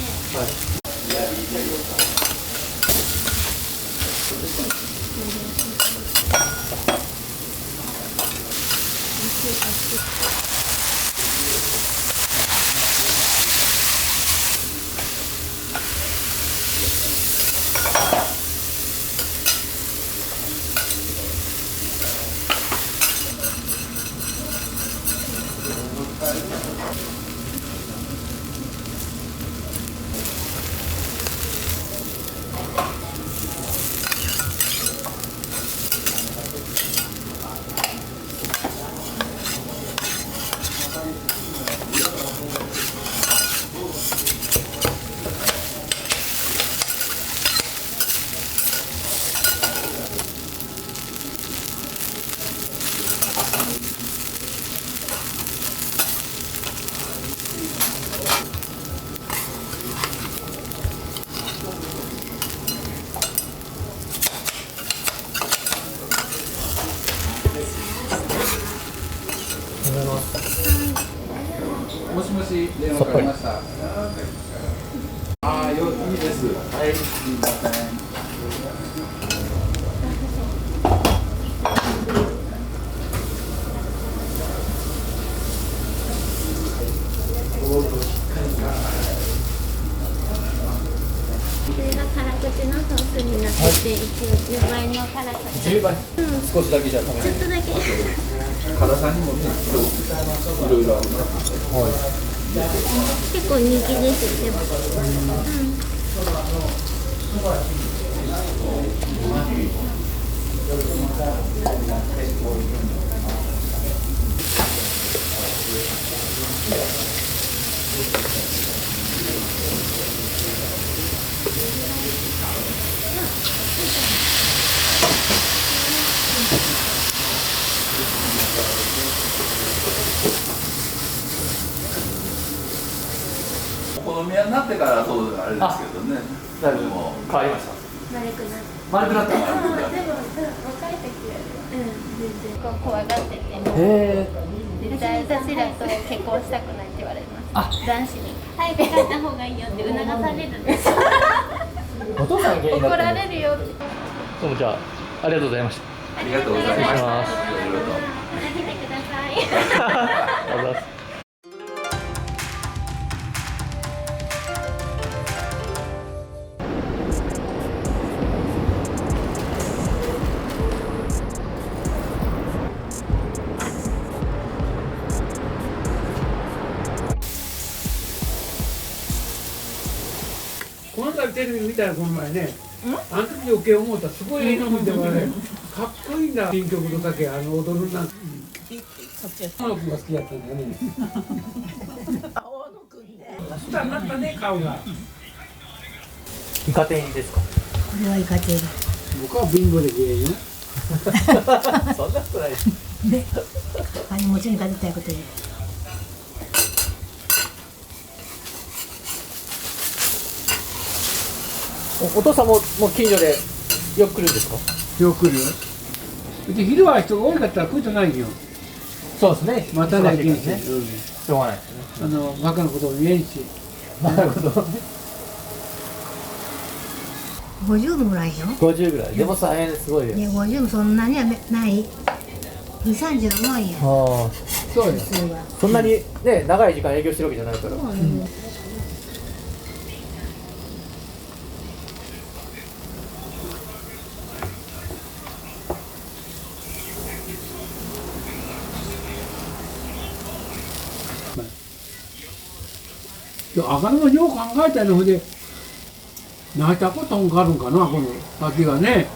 もしもし、電話かかりました。ああ、いいです。はい、すみません。これが辛口のソースになってて、一応10倍の辛さ。10倍、少しだけじゃ食べちょっとだけ。辛さにもね、いろいろあるな。結構人気ですよ、でも。お好み屋になってからそうあれですけどね。だいぶもう変わりました。丸くなって。丸くなった。でも、若い時より、全然怖がってて。絶対私らと結婚したくないって言われます。男子に早く帰った方がいいよって促されるんです。お父さん芸人怒られるよって。どうもじゃあありがとうございました。ありがとうございました。いろいろと。また来てください。ありがとうございます。この度テレビ見たらこの前ね、あの時余計思ったすごい映画見てもね、かっこいいな、新曲とかけ踊るなんて。青野君が好きだったんだよね。青野君ね。スターになったね、顔が。イカ天ですか。これはイカ天。僕は貧乏で芸人。そんなことないです。で、金持ちに勝てたいこと言う。お父さんももう近所でよく来るんですか。よく来るよ。で昼は人が多かったら来るじゃないよ。そうですね。またね、ね、しょうがないですね。バカなことも言えんし。バカなこと。50ぐらいよ。50ぐらい。でもさ、すごいよ。いや、50もそんなにはない。2、30のもんや。そうです。そんなにね、長い時間営業してるわけじゃないから。赤のよう考えたので、泣いたことんかあるんかな、この先がね。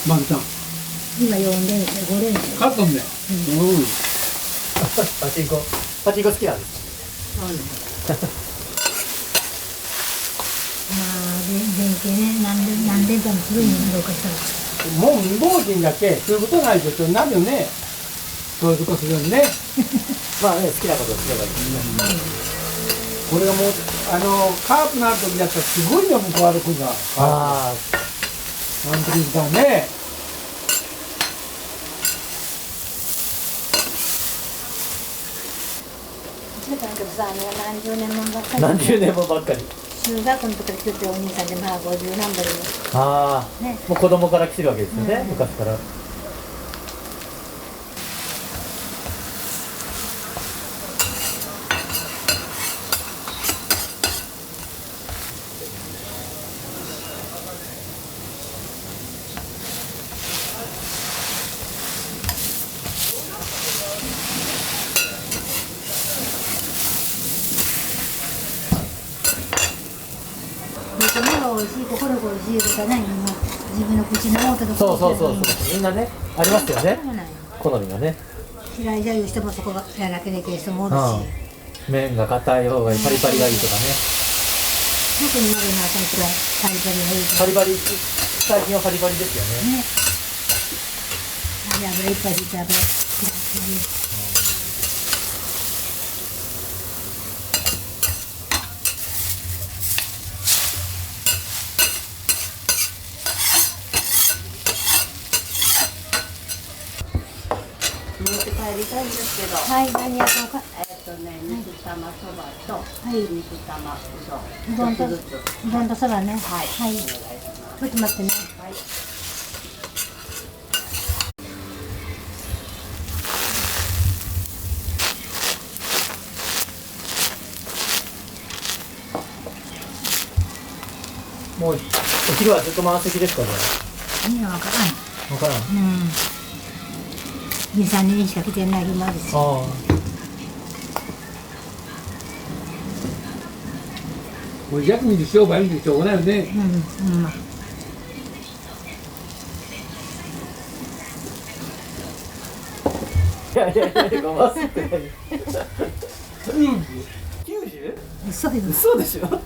マキさん。今4連戦、5連戦。勝ったんだよ。パチンコ好きなんですか。まあ、連携ね、何連敗もするんやどうかしたら。もう未亡人だけ、そういうことないとそうなるよね。そういうことするよね。まあね、好きなことをすればいいですね。これがもう、カープのある時だったらすごいよ、向こう歩くが。あの時だね。何十年もばっかり。中学の時から来ててお兄さんでまあ50何倍の。ああ、ね、もう子供から来てるわけですよね、昔から。目が美味しい、心が美味しいとかね、自分の口の音とか。そうみんなね、ありますよね。好みがね。嫌いじゃいう人もそこがやらけできる人もおるし。麺が硬い方がいい、パリパリがいいとかね。特に鍋の朝くらいパリパリがいい。パリパリ最近はハリバリですよね。ね。油いっぱい引いて油。持って帰りたいんですけど。はい、何やろうか。水玉そばと、はい水玉うどん。うどんと、うどんとそばね。はい。はい。ちょっと待ってね。はい。もうお昼はずっと満席ですかね。いや、わからん。わからん。うん。2、3人しか来てない日もあるし。ああ。これ逆に商売見てしょうがないよね。うん、うん。いやいやいや、ごますってない。90？嘘よ。嘘でしょ。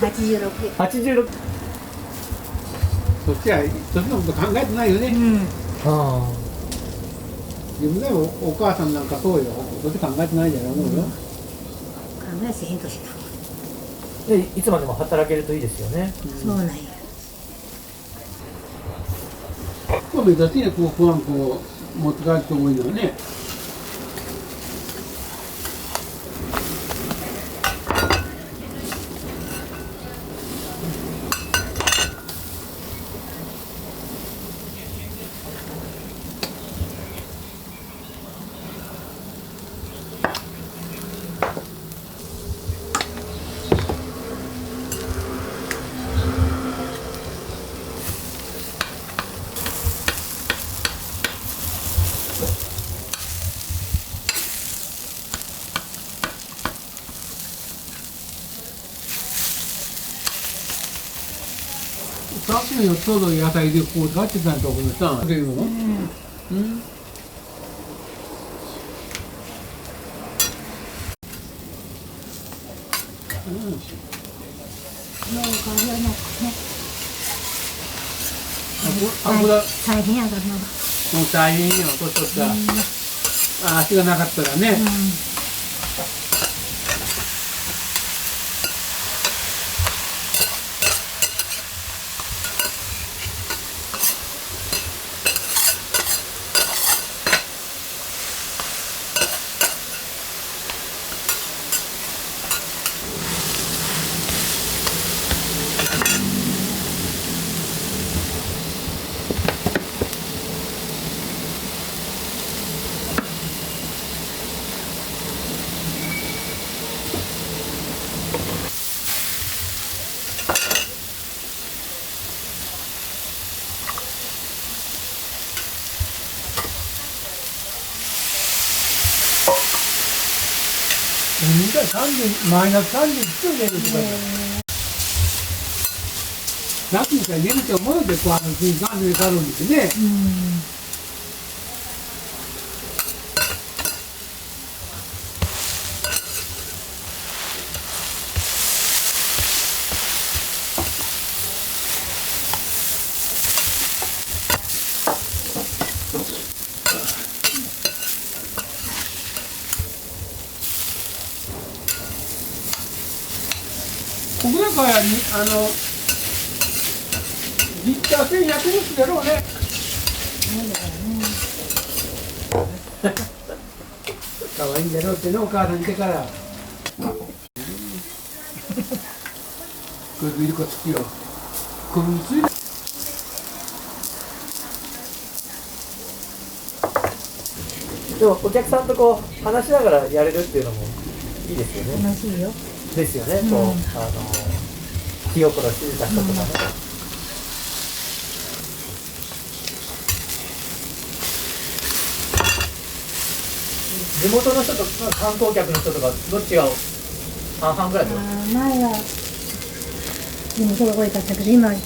86。86。そっちはそっちのこと考えてないよね。うん。ああ。自分でもお母さんなんかそうよ。そっち考えてないじゃない思うよ。考えせへんとしな。でいつまでも働けるといいですよね。そうなんや。こう目指してね、こう不安こう持って帰ると思うよね。さっきのちょうど野菜でこう使ってたんところさ、っていうの？うん。油大変やからな。もう大変よ、年取ったら。足がなかったらね。みたいマイナス31度入れるとか夏に入れると思うでこう新幹線で買うんですね。ここなんかリッター1100ずつだろうね。かわいいんだろうってね、お母さん見てから。これいるか好きよ。これ薄いな。でもお客さんとこう話しながらやれるっていうのもいいですよね。楽しいよ。ですよね。こう気心知れた人とかね。地元の人と観光客の人とかどっちが半々ぐらいですか？前は地元が多かったけど、今地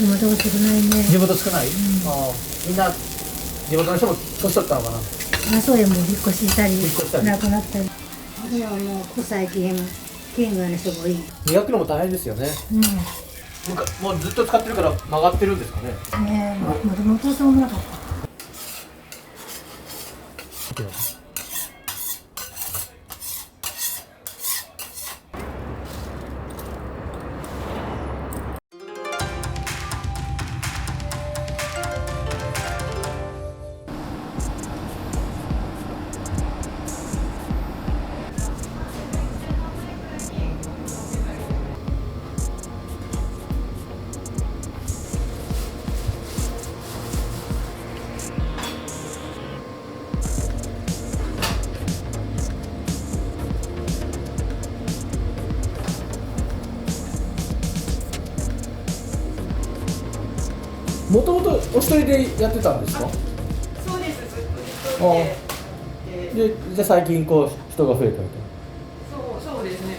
元が少ないね。地元少ない？ああ、みんな地元の人も年取ったのかな。そうや、もう引っ越したり亡くなったり。でももうここ最近県外の人が多い。磨くのも大変ですよね。もうずっと使ってるから曲がってるんですかね。もともとそうなかった。もともとお一人でやってたんですか？そうです、ずっと一人で。じゃあ最近こう人が増えたみたいそうですね。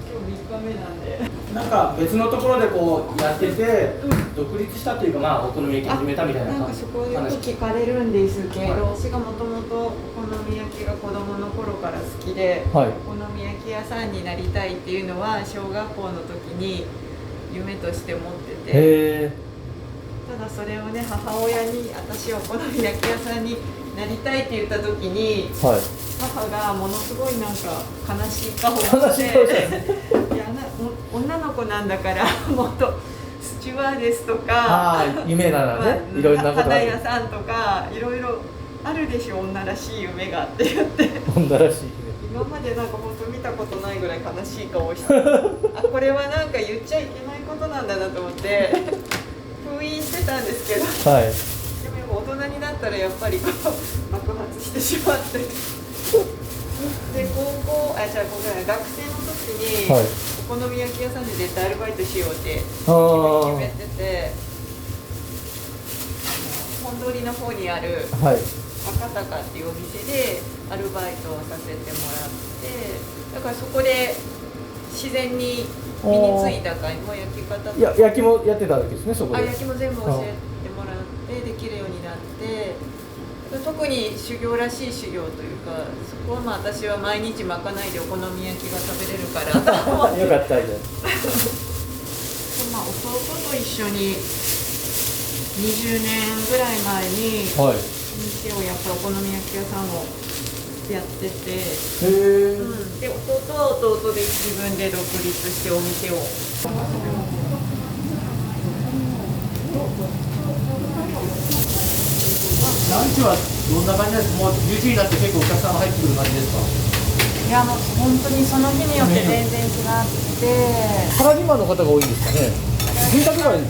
今日3日目なんで。な。なんか別のところでこうやってて、独立したというか、まあお好み焼き始めたみたいななんかそこよく聞かれるんですけど、はい、私がもともとお好み焼きが子供の頃から好きで、はい、お好み焼き屋さんになりたいっていうのは小学校の時に夢として持ってて。へー。ただそれをね、母親に私お好み焼き屋さんになりたいって言った時に、はい、母がものすごいなんか悲しい顔をしていや女の子なんだからもっとスチュワーデスとか夢ならね、いろいろなこと花屋さんとかいろいろあるでしょ、女らしい夢がって言って女らしい今までなんか本当見たことないぐらい悲しい顔をしてあ、これはなんか言っちゃいけないことなんだなと思って封印してたんですけど、はい、でも大人になったらやっぱりこう爆発してしまってで学生の時に、はい、お好み焼き屋さんで絶対アルバイトしようって決めてて、本通りの方にある赤坂っていうお店でアルバイトをさせてもらって、だからそこで自然に身についたかも焼き方とか、いや焼きもやってたわけですね、そこで。焼きも全部教えてもらってできるようになって、特に修行らしい修行というか、そこはまあ私は毎日まかないでお好み焼きが食べれるからと思ってよかったじゃんまあ弟と一緒に20年ぐらい前に店をやっぱお好み焼き屋さんをやってて、で弟は弟で自分で独立してお店を。ランチはどんな感じですか？もう11時になって結構お客さんが入ってくる感じですか？いやもう本当にその日によって全然違ってサラリーマンの方が多いんですかね？住宅街サラリ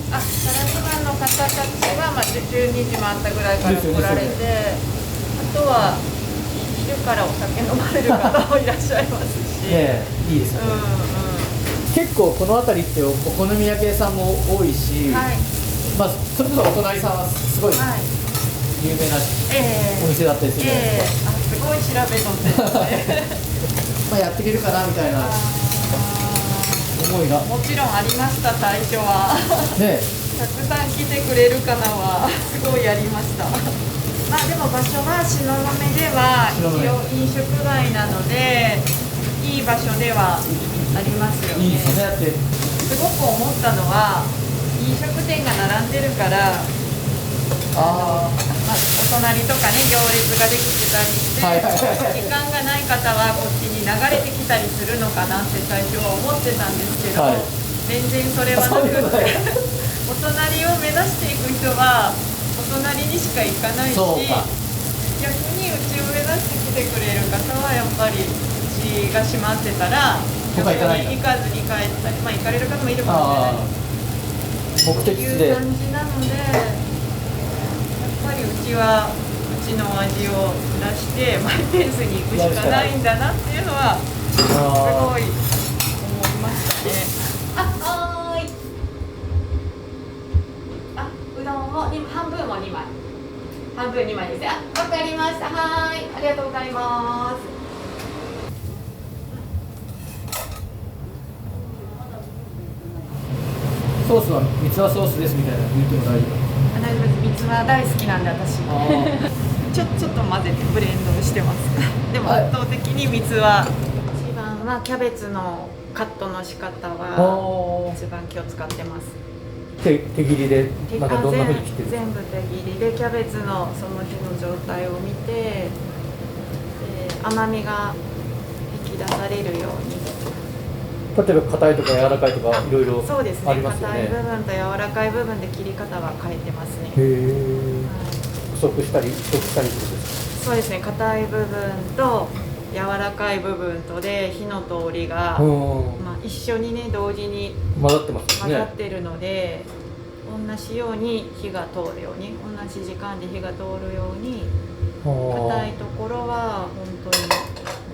ーマンの方たちは、まあ、12時回ったぐらいから来られて、あとは昼からお酒飲まれる方もいらっしゃいますし、いいですよね、結構この辺りってお好み焼き屋さんも多いし、はい、まあ、それこそお隣さんはすごい有名なお店だったりするじゃないですか、すごい調べとってまあやっていけるかなみたいな思いがもちろんありました。最初はね、たくさん来てくれるかなはすごいやりました。まあでも場所は東雲では一応飲食街なのでいい場所ではありますよね。いいですね。だってすごく思ったのは飲食店が並んでるからまあ、お隣とかね行列ができてたりして、時間がない方はこっちに流れてきたりするのかなって最初は思ってたんですけど、全然それはなくてお隣を目指していく人はお隣にしか行かないし、逆にうちを目指して来てくれる方はやっぱりうちが閉まってたら逆に行かずに帰ったり、まあ行かれる方もいるかもしれないという感じなので。やっぱりうちはうちの味を出してマイペースに行くしかないんだなっていうのはすごい思いましたね。はーい。うどんを半分も2枚。半分2枚ですね。わかりました。はーい。ありがとうございます。ソースは三つ葉ソースですみたいな言っても大丈夫？大丈夫です。三つ葉大好きなんで私ちょっと混ぜてブレンドしてますでも圧倒的に三つ葉、一番はキャベツのカットの仕方は一番気を使ってます。手切りでなんかどんな風に切ってるんですか？全部手切りでキャベツのその日の状態を見て、で甘みが引き出されるように。例えば硬いとか柔らかいとかいろいろそうですね。ありますよね。硬い部分と柔らかい部分で切り方は変えてますね。へえ。太くしたり太くしたりってことですか？そうですね。硬い部分と柔らかい部分とで火の通りが、まあ、一緒にね同時に混ざってますよね。混ざってるので、同じように火が通るように、同じ時間で火が通るように、硬いところは本当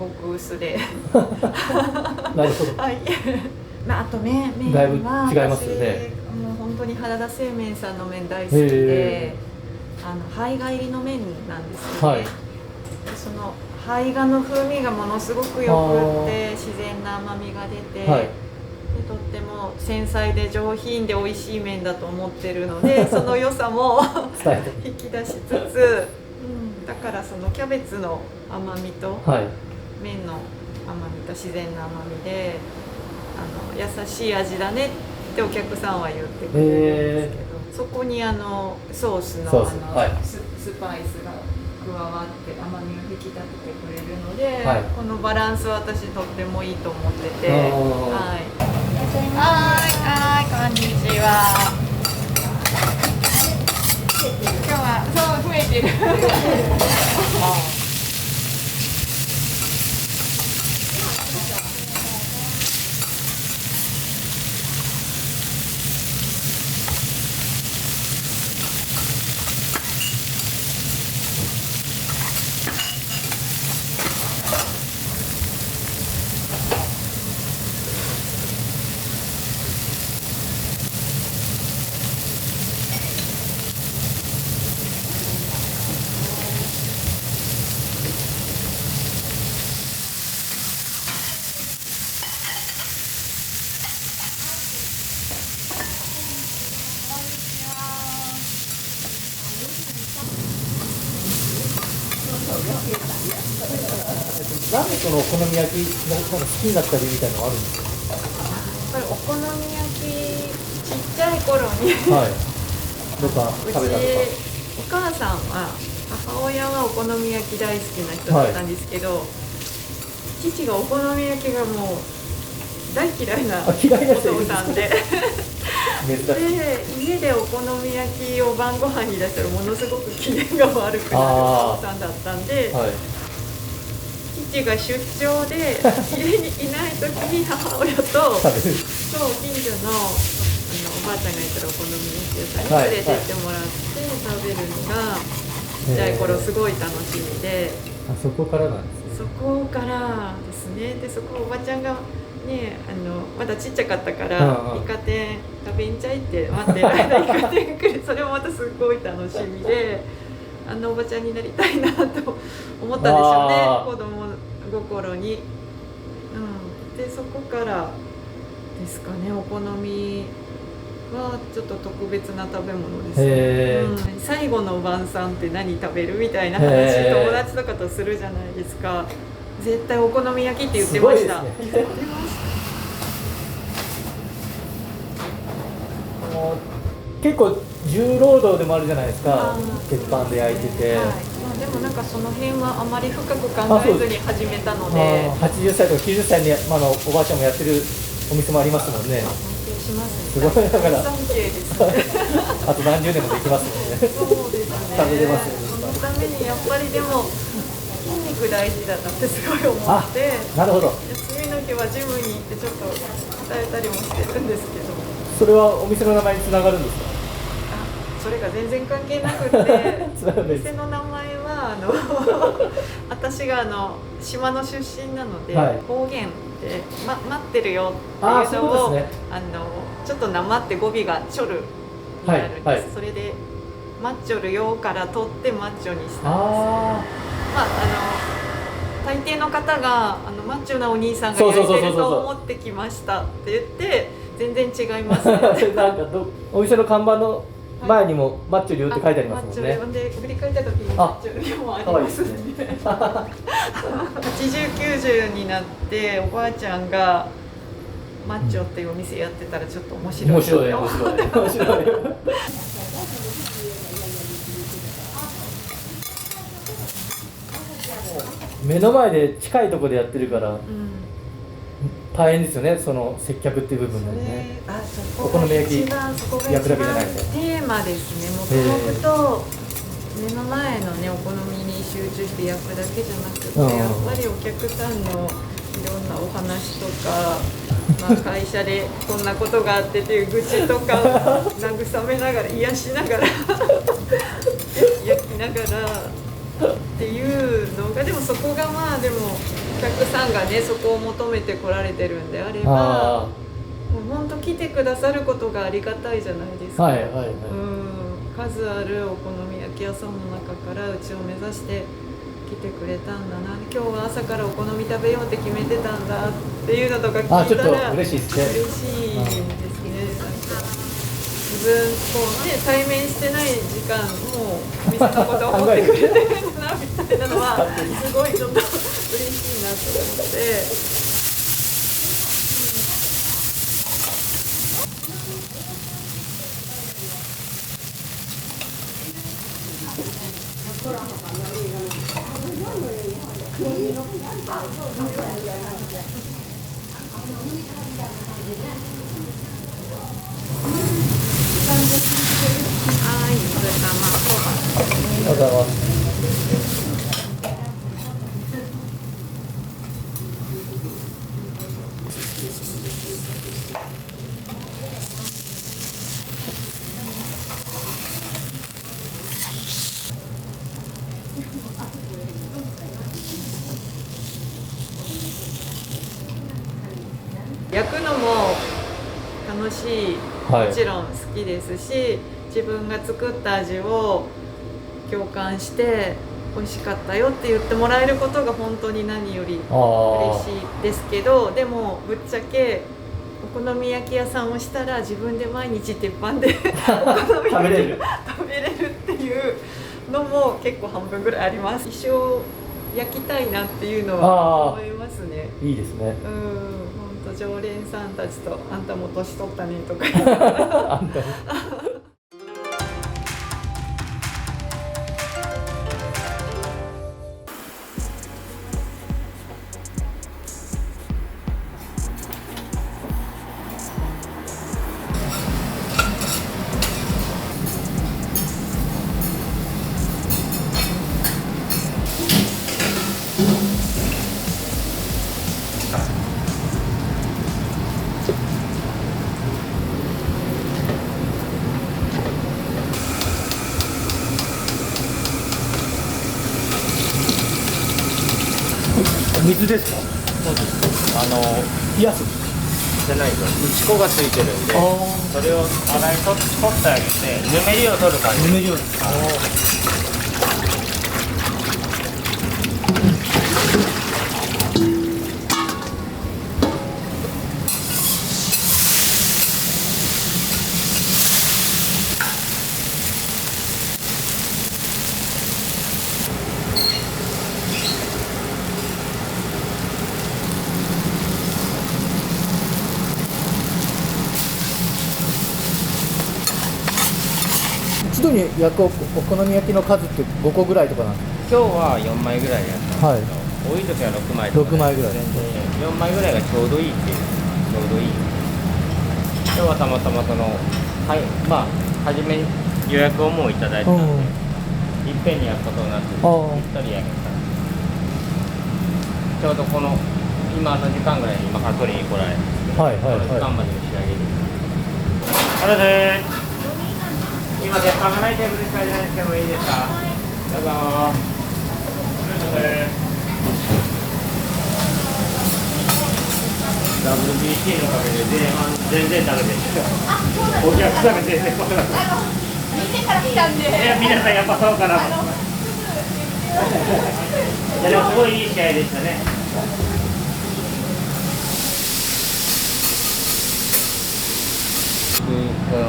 に極薄でなるほど。はい。まあ、あと麺だいぶ違いはますよね。私もう本当に原田製麺さんの麺大好きで、胚芽入りの麺なんですよね。はい。その胚芽の風味がものすごくよくって自然な甘みが出て、はい、でとっても繊細で上品で美味しい麺だと思ってるのでその良さも引き出しつつ、だからそのキャベツの甘みと、はい、麺の甘みと自然な甘みで優しい味だねってお客さんは言ってくれるんですけど、そこにソースのはい、スパイスが加わって甘みを引き立ててくれるので、はい、このバランスは私とってもいいと思ってて、はい、こんにちは。今日はそう増えてる。なんでそのお好み焼きの好きになった理由みたいなのあるんですか？やっぱりお好み焼きちっちゃい頃にはい。どっか食べたとか。お母さんは母親はお好み焼き大好きな人だったんですけど、父がお好み焼きがもう大嫌いなお父さんでで家でお好み焼きを晩ご飯に出したらものすごく機嫌が悪くなるお父さんだったんで、父が出張で家にいない時に母親とそう近所のおばあちゃんがいたらお好み焼き屋さんに連れてってもらって食べるのがちっちゃい頃すごい楽しみで、そこからなんですね。そこからですね。でそこおばちゃんがねまだちっちゃかったからイカ天食べんちゃいって待ってる間イカ天来る、それもまたすごい楽しみでおばちゃんになりたいなと思ったんでしょうね、子供心に。でそこからですかね、お好みはちょっと特別な食べ物ですね。最後の晩餐って何食べるみたいな話友達とかとするじゃないですか。絶対お好み焼きって言ってました。結構重労働でもあるじゃないですか、鉄板で焼いてて、でもなんかその辺はあまり深く考えずに始めたので、80歳とか90歳に、おばあちゃんもやってるお店もありますもんね。しますすごい、だから尊敬ですね。あと何十年もできますもんね。そうですね。食べれますよね。そのためにやっぱりでも筋肉大事だなってすごい思って、なるほど。休みの日はジムに行ってちょっと鍛えたりもしてるんですけど。それはお店の名前につながるんですか？それが全然関係なくてお店の名前は私が島の出身なので、方言で、待ってるよっていうのをちょっとなまって語尾がチョルになるんです、それでマッチョルよから取ってマッチョにしたんです。大抵の方がマッチョなお兄さんが焼いてると思ってきましたって言って全然違いますね。なんかお店の看板の前にもマッチョリオって書いてありますもんね。マッチョリオで振り返った時にマッチョリオもありますね。80、90になっておばあちゃんがマッチョっていうお店やってたらちょっと面白い面白い面白い面白い。目の前で近いところでやってるから、大変ですよね、その接客っていう部分でね。お好み焼き焼くだけじゃないんで。テーマですね。もともと目の前のねお好みに集中して焼くだけじゃなくて、やっぱりお客さんのいろんなお話とか、まあ会社でこんなことがあってっていう愚痴とかを慰めながら癒しながら焼きながらっていうのが、でもそこがまあでもお客さんがねそこを求めて来られてるんであれば、もう本当来てくださることがありがたいじゃないですか。はいはいはい。数あるお好み焼き屋さんの中からうちを目指して来てくれたんだな、今日は朝からお好み食べようって決めてたんだっていうのとか聞いたらちょっと嬉しいですね。嬉しいですね。なんか自分こうね対面してない時間もう店のことを思ってくれてるんだなみたいなのはすごいちょっと嬉しいなと思って。焼くのも楽しい、もちろん好きですし、自分が作った味を共感して美味しかったよって言ってもらえることが本当に何より嬉しいですけど、でもぶっちゃけお好み焼き屋さんをしたら自分で毎日鉄板でお好み焼き食べれるっていうのも結構半分ぐらいあります。一生焼きたいなっていうのは思いますね。いいですね。常連さんたちとあんたも年取ったねとかあんた水ですか？そうです。冷やすじゃないと打ち粉がついてるんで、それを洗い取ってあげてぬめりを取る感じ。ぬめりを。一度に焼くお好み焼きの数って5個ぐらいとかなんですか？今日は4枚ぐらいやったんですけど、多い時は6枚とか。6枚ぐらい。4枚ぐらいがちょうどいいっていう、ちょうどいい。今日はたまたまその、まあ初めに予約をもういただいてたんで、いっぺんに焼くことになってゆったり焼けた。ちょうどこの今の時間ぐらいに今から取りに来られるんですけど、時間までに仕上げる。あれでーす。今鉄板がないテーブルしかじゃないですけどもいいですか？どうぞ。WBC のおかげで全然ダメです。お客さんが全然来なかった。店から来たんで。皆さんやっぱそうかな。いやでもすごいいい試合でしたね。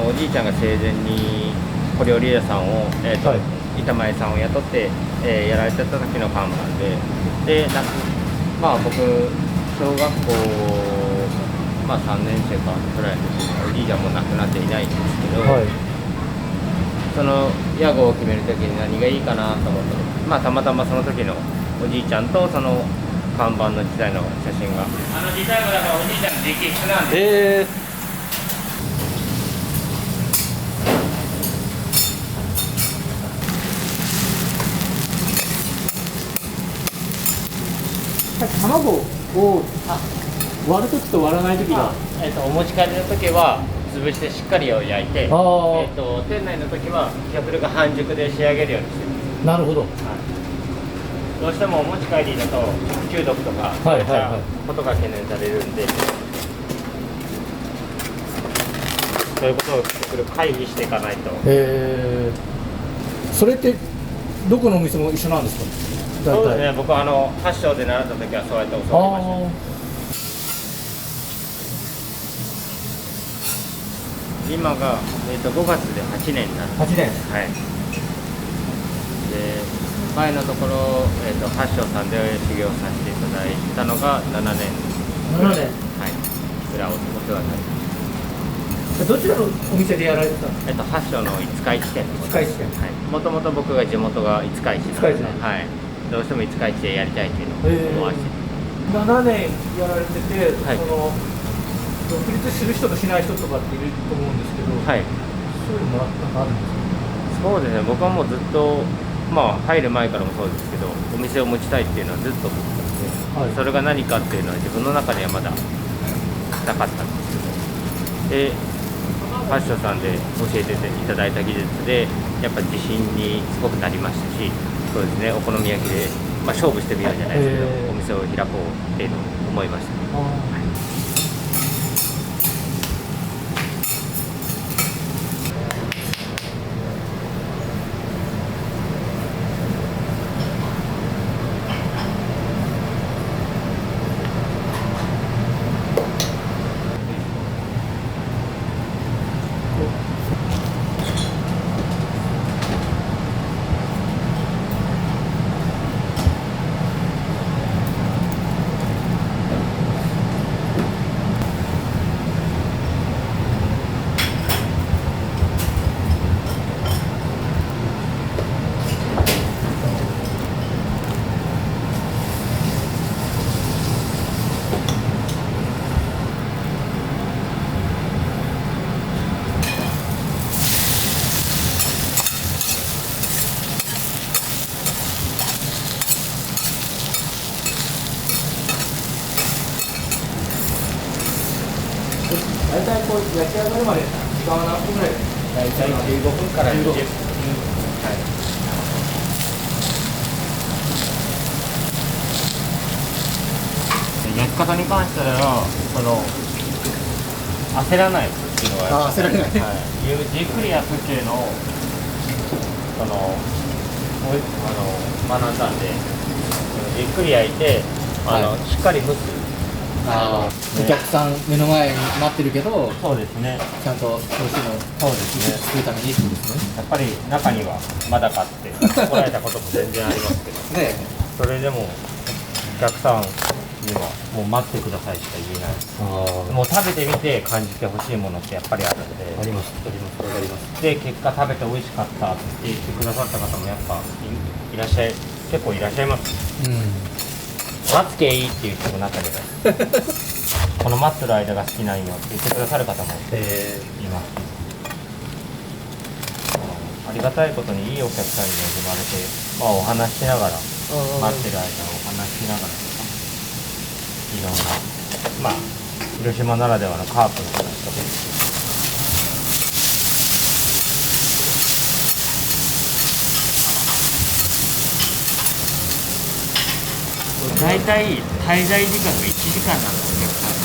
おじいちゃんが生前に小料理屋さんを、板前さんを雇って、やられてた時の看板で、まあ僕小学校まあ、3年生かぐらいの時におじいちゃんも亡くなっていないんですけど、その屋号を決める時に何がいいかなと思って、まあ、たまたまその時のおじいちゃんとその看板の時代の写真が時代はだからおじいちゃんの直筆なんで。卵を割るときと割らないときが、お持ち帰りの時は潰してしっかりを焼いて、店内の時はそれが半熟で仕上げるようにしてます。なるほど。どうしてもお持ち帰りだと食中毒とかそういったことが懸念されるんで、そういうことを回避していかないと。それってどこのお店も一緒なんですか？そうですね、僕は8章で習った時はそうやって教わりました。今が、5月で8年になる。8年。はい。で、前のところ、8章さんで修行させていただいたのが7年。7年。はい。裏をお世話になりました。どちらのお店でやられてたんですか？8章の五日市店。五日市店。はい。もともと僕が地元が五日市なので、はい。どうしても五日市でやりたいっていうのを思わせて。7年やられてて、独立する人としない人とかっていると思うんですけど、はい、そういうのはなんかあるんですか？そうですね、僕はもうずっと、まあ、入る前からもそうですけど、お店を持ちたいっていうのはずっと思ってたので、それが何かっていうのは自分の中ではまだなかったんですけど、で、ファッションさんで教えていただいた技術で、やっぱ自信にすごくなりましたし、そうですね、お好み焼きで、まあ、勝負してみようじゃないですけど、お店を開こうっていうのを思いました。大体こう焼き上がるまで時間は何分ぐらい？大体15分から20分。はい。焼き方に関しては焦らないっていうのが焦らない。はい。じっくり焼くっていうのを学んだんで、じっくり焼いてしっかり蒸す。お客さん目の前に待ってるけど、そうですね。ちゃんとどうしてもそうですね。作るためにってことですね。やっぱり中にはまだかって怒られたことも全然ありますけど、ね、それでもお客さんにはもう待ってくださいしか言えない。もう食べてみて感じてほしいものってやっぱりあるんで。あります。あります。わかります。で結果食べて美味しかったって言ってくださった方もやっぱいらっしゃい結構いらっしゃいます。待つけいいっていう人も中にはこの待ってる間が好きなんよって言ってくださる方もいます。ありがたいことにいいお客さんに恵まれて、まあ、お話ししながら待ってる間お話ししながらとかいろんなまあ広島ならではのカープの話とか大体滞在時間が1時間なんですお客さん。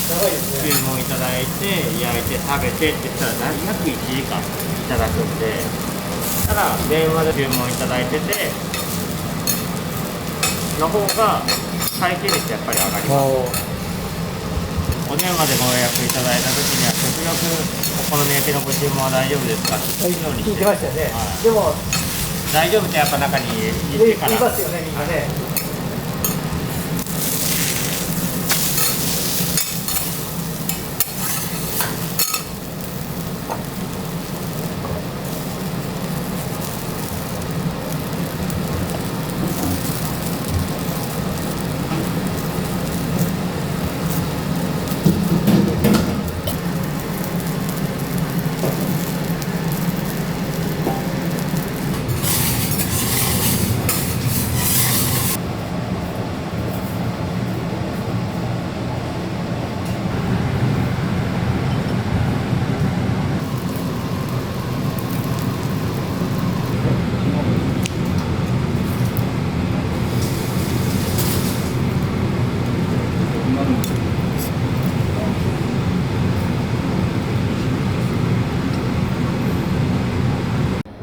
長いですね。注文いただいて焼いて食べてって言ったら約1時間いただくんで、ただ電話で注文いただいてての方が回転率やっぱり上がります。お電話でご予約いただいた時には極力お好み焼きのご注文は大丈夫ですかって聞くようにして聞いてましたよね。でも大丈夫ってやっぱ中に入れてから言いますよね、みんなね。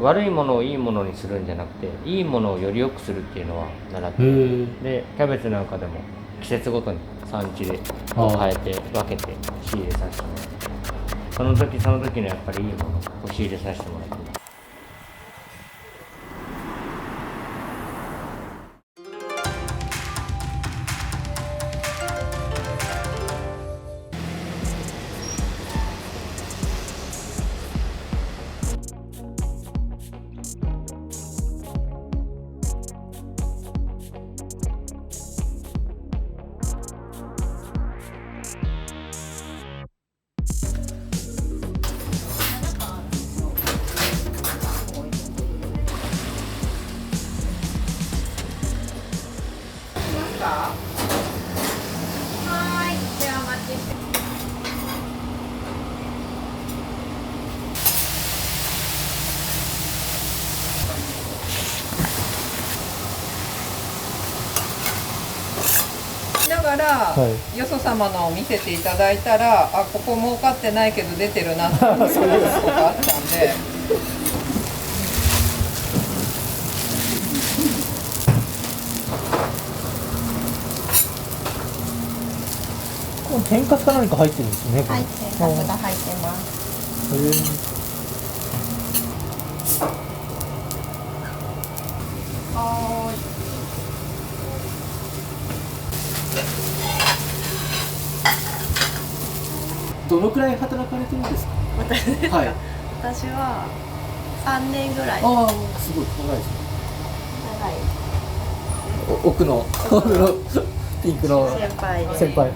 悪いものをいいものにするんじゃなくて、いいものをより良くするっていうのは習って、でキャベツなんかでも季節ごとに産地で変えて分けて仕入れさせてもらって、その時その時のやっぱりいいものを仕入れさせてもらって。はい、ではお待ちして。だから、よそ様のを見せていただいたら、あ、ここ儲かってないけど出てるなっていうことがあったんで。天かすか何か入ってるんですよね。はい、天かすが入ってます。はどのくらい働かれてるんですか。私ですか、はい、私は3年ぐらい。ああ、すごい長いですね。長い。奥のピンクの先輩で。先輩。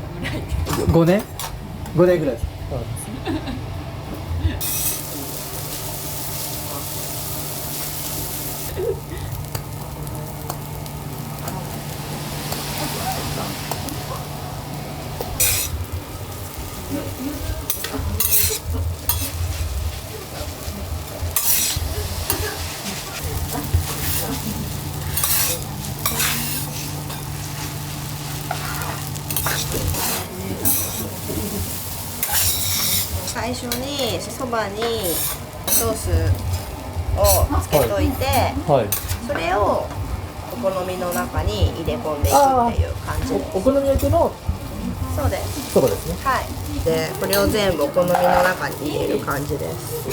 5年ぐらいです。最初にそばにソースをつけといて、それをお好みの中に入れ込んでいくっていう感じです。お好み焼きのそうです。そばですね。はい。で、これを全部お好みの中に入れる感じです。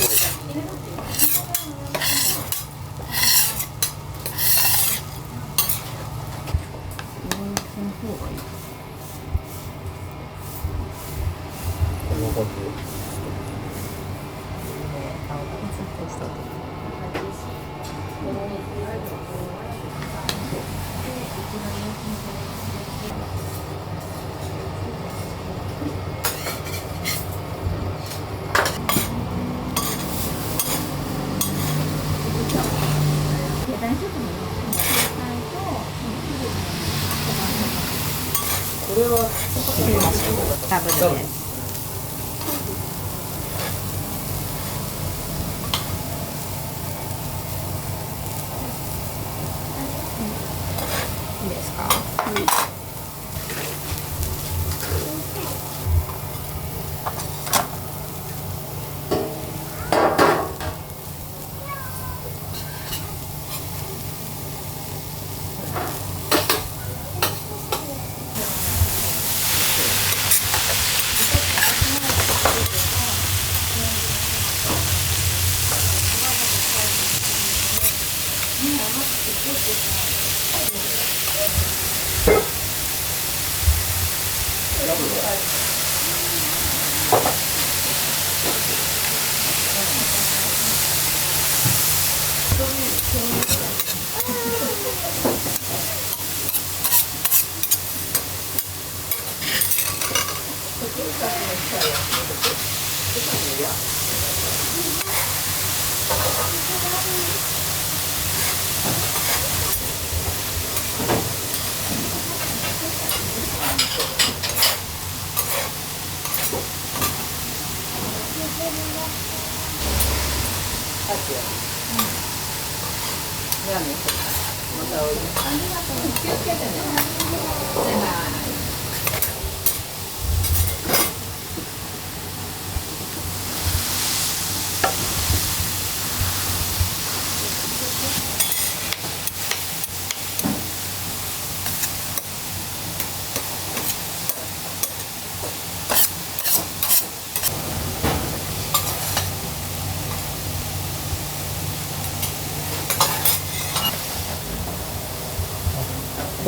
これはダブルです。いいですか。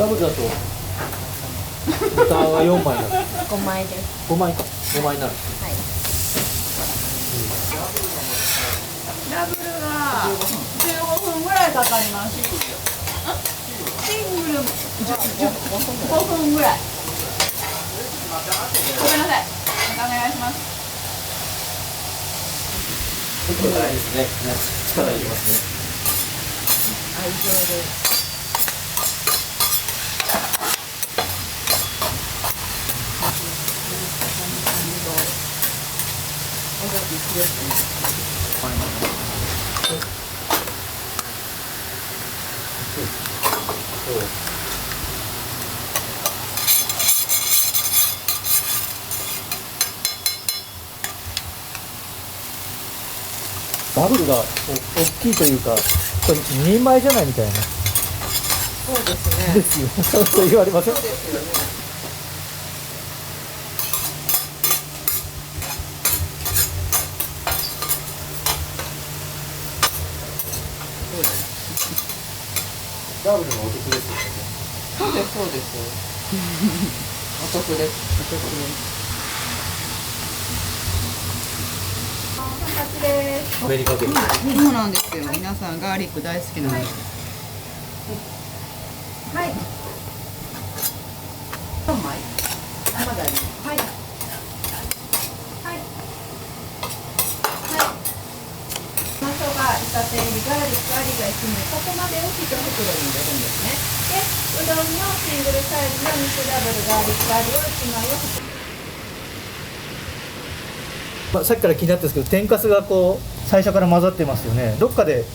ダブルだと豚は4枚になる。5枚です5枚か。5枚になる。はい、ダブルは15分ぐらいかかります。シングル5分ぐらい。ごめんなさい。またお願いします。結構大変ですね。力入れますね。愛情です。ダブルが大きいというか、これ2人前じゃないみたいな。そうですね。ですよ。そう言われません。そうですよね。ダブルのお得ですよね。そうですそうです。お得です。お得です。上にかける。そうなんですよ。皆さんガーリック大好きなんです。はい。4枚。まだあります。はい。はい。はい。マトが板天入りガーリックありが1名、ここまでを1袋に入れるんですね。で、うどんのシングルサイズの肉ダブルガーリックありを1枚をさっきから気になってるんですけど、天かすがこう最初から混ざってますよね。どっかで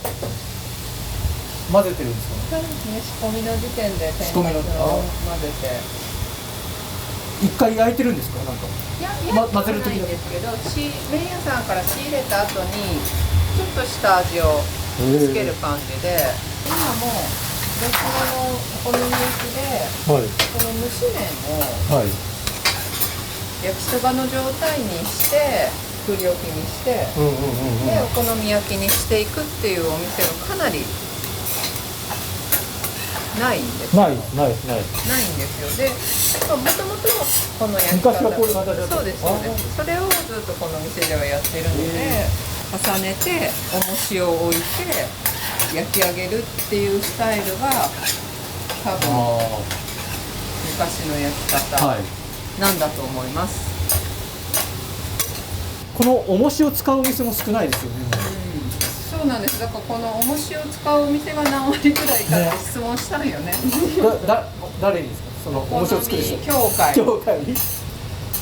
混ぜてるんですか。そうですね。仕込みの時点で天かす仕込みのを混ぜて。一回焼いてるんですか。なんか。いや、混ぜる時なんですけど、麺屋さんから仕入れた後にちょっとした味をつける感じで、今も別物のお好み焼きで、はい、この蒸し麺をはい、焼きそばの状態にして作り置きにして、でお好み焼きにしていくっていうお店がかなりないんですよ。ないんですよ。で、もともとのこの焼き方、そうですそうです。それをずっとこの店ではやってるので、重ねて重しを置いて焼き上げるっていうスタイルが多分昔の焼き方なんだと思います。この重しを使うお店も少ないですよね。そうなんです。だからこの重しを使うお店が何割ぐらいかって質問したんよね。誰にですか。その重しを作る人。協会。に。し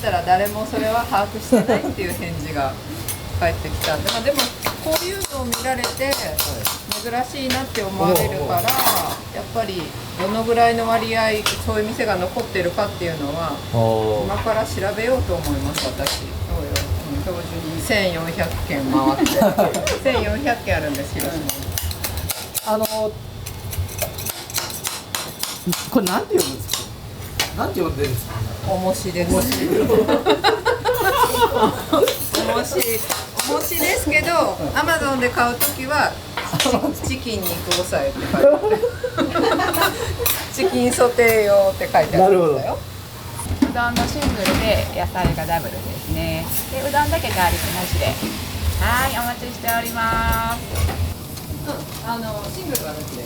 たら誰もそれは把握してないっていう返事が返ってきたんで、まあでもこういうのを見られて珍しいなって思われるから、やっぱりどのぐらいの割合そういう店が残ってるかっていうのは今から調べようと思います。私。当時に1400件回って1400件あるんです広島に。これなんて読むんですか。なんて呼んでるんですか。重しです。重しですけど、アマゾンで買うときはチキン肉抑えって書いてある。チキンソテー用って書いてあるんだよ。うどんのシングルで野菜がダブルですね。で、うどんだけガーリックなしで。はい、お待ちしております。シングルはなしで。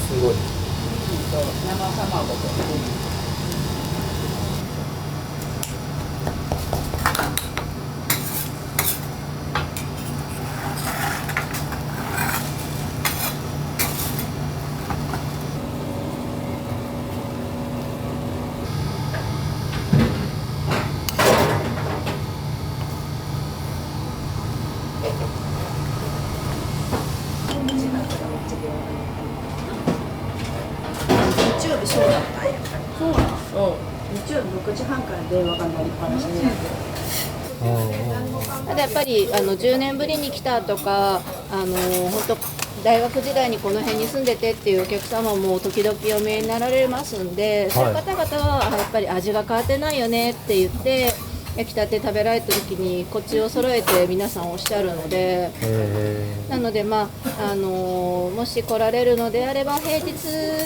すごい。生卵と。日曜日そうだったんや。そうなん。日日曜の6時半から電話が鳴りっぱなしになってる。ただやっぱり10年ぶりに来たとか本当大学時代にこの辺に住んでてっていうお客様も時々お見えになられますんで、そういう方々はやっぱり味が変わってないよねって言って焼きたて食べられた時にこっちを揃えて皆さんおっしゃるので、なのでもし来られるのであれば平日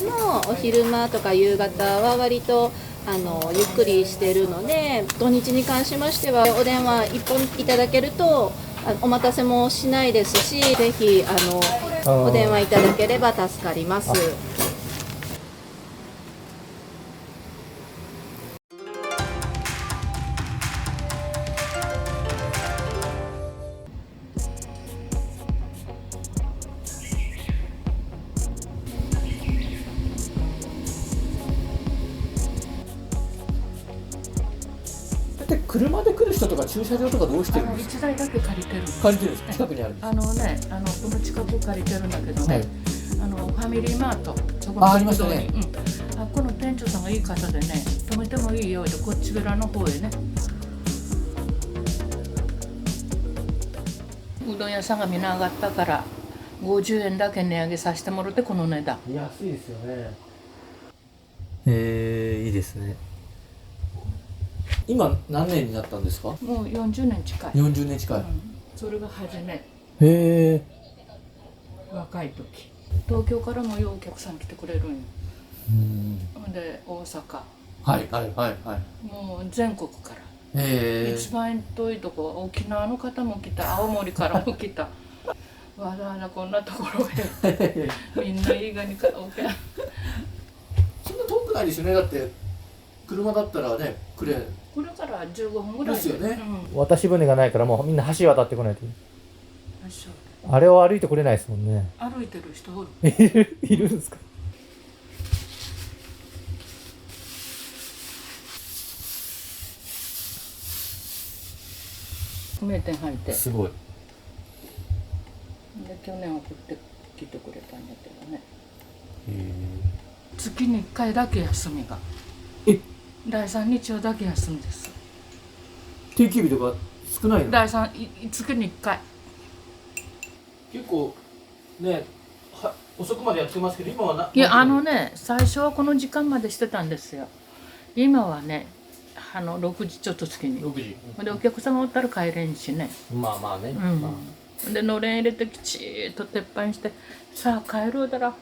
のお昼間とか夕方は割とゆっくりしているので、土日に関しましてはお電話1本いただけるとお待たせもしないですし、ぜひお電話いただければ助かります。車で来る人とか駐車場とかどうしてるんですか？1台だけ借りてる。借りてるんですか？近くにあるんですか？この近く借りてるんだけどね、ファミリーマート、そこありましたね。この店長さんがいい方でね、止めてもいいよでこっち側の方へね。うどん屋さんがみんな上がったから50円だけ値上げさせてもらってこの値段。安いですよね。いいですね。今何年になったんですか？もう40年近い。40年近い。それが初め。へえ。若い時。東京からもようお客さん来てくれるんよ。で大阪。はいはいはいはい。もう全国から。一番遠いとこは沖縄の方も来た、青森からも来た。わざわざこんなところへみんないいがにかおけ。そんな遠くないですよね。だって車だったらねこれから15分ぐらいですよね。渡し船がないからもうみんな橋渡ってこないと。あれを歩いてこれないですもんね。歩いてる人おる。いるんですか？名店入ってすごい。で去年送ってきてくれたんだけどね。月に1回だけ休みが。第3日曜だけ休みです。定休日とか少ないの？月に1回。結構ね遅くまでやってますけど今は。いや最初はこの時間までしてたんですよ。今はね6時ちょっと過ぎに。6時。でお客様おったら帰れんしね。まあね。でのれん入れてきちっと鉄板してさあ帰るだら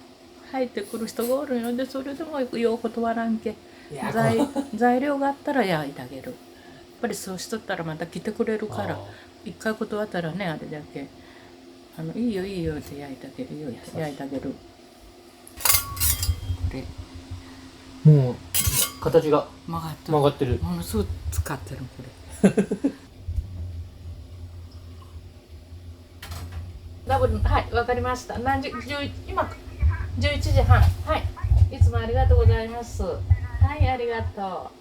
入ってくる人がおるので、それでもよう断らんけ。材料があったら焼いてあげる。やっぱりそうしとったらまた来てくれるから、一回断ったらねあれだけいいよいいよって焼いてあげるよ、焼いてあげる。これもう形が曲がってる。ものすごく使ってるこれ。ダブルはいわかりました。何時今11時半はいいつもありがとうございます。はいありがとう。